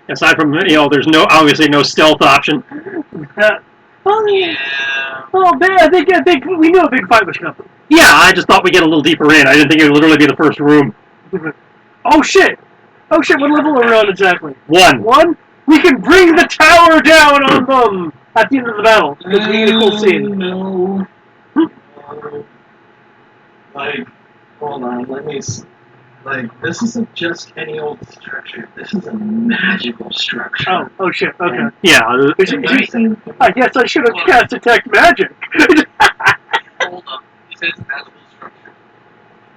Aside from, there's obviously no stealth option. Yeah. I think we knew a big fight was coming. Yeah, I just thought we'd get a little deeper in. I didn't think it would literally be the first room. Oh shit! What level are we on exactly? 1. 1? We can bring the tower down on them! at the end of the battle. Because we need a cool scene. No. Like, hold on, let me. Like, this isn't just any old structure. This is a magical structure. Oh shit. Okay. And Yeah, I guess I should have cast detect magic. Hold up. It says magical structure.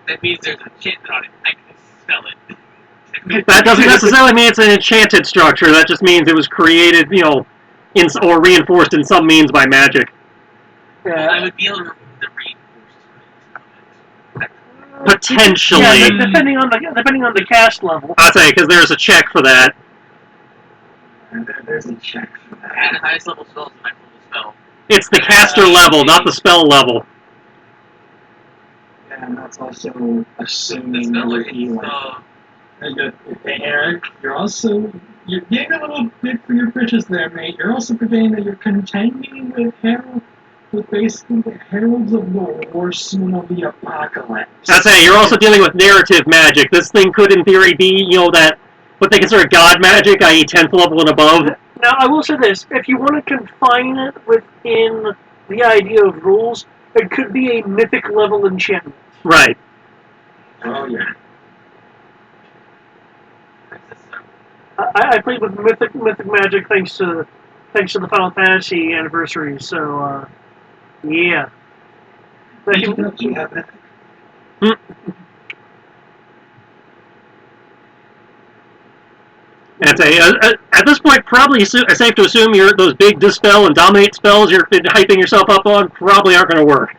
That means there's a enchantment on it. I can spell it. that doesn't necessarily mean it's an enchanted structure. That just means it was created, or reinforced in some means by magic. Well, I would be able to remove the reinforcement. Potentially. Yeah, depending on the cast level. I'll tell you, because there's a check for that. there's a check for And that. the highest level spell is the next level spell. It's the caster level, not the spell level. And that's also assuming The you're spell healing. And Eric, you're getting a little big for your britches there, mate. You're also forgetting that you're contending with basically the heralds of the horsemen of the apocalypse. I'll tell you, you're also dealing with narrative magic. This thing could, in theory, be, that what they consider god magic, i.e. 10th level and above. Now, I will say this. If you want to confine it within the idea of rules, it could be a mythic level enchantment. Right. Oh yeah. I played with mythic magic thanks to the Final Fantasy anniversary, so yeah. You have that. And say, at this point, probably safe to assume those big dispel and dominate spells you're hyping yourself up on probably aren't going to work.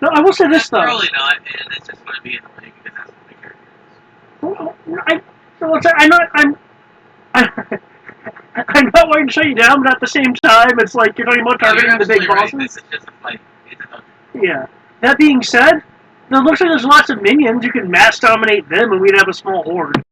No, I will say this though. Probably not, and it's just going to be annoying because that's what my character is. I'm not wanting to shut you down, but at the same time, it's like you're talking about targeting the big bosses. Right. This is just a fight. It's a dungeon. Yeah. That being said, it looks like there's lots of minions. You can mass dominate them, and we'd have a small horde.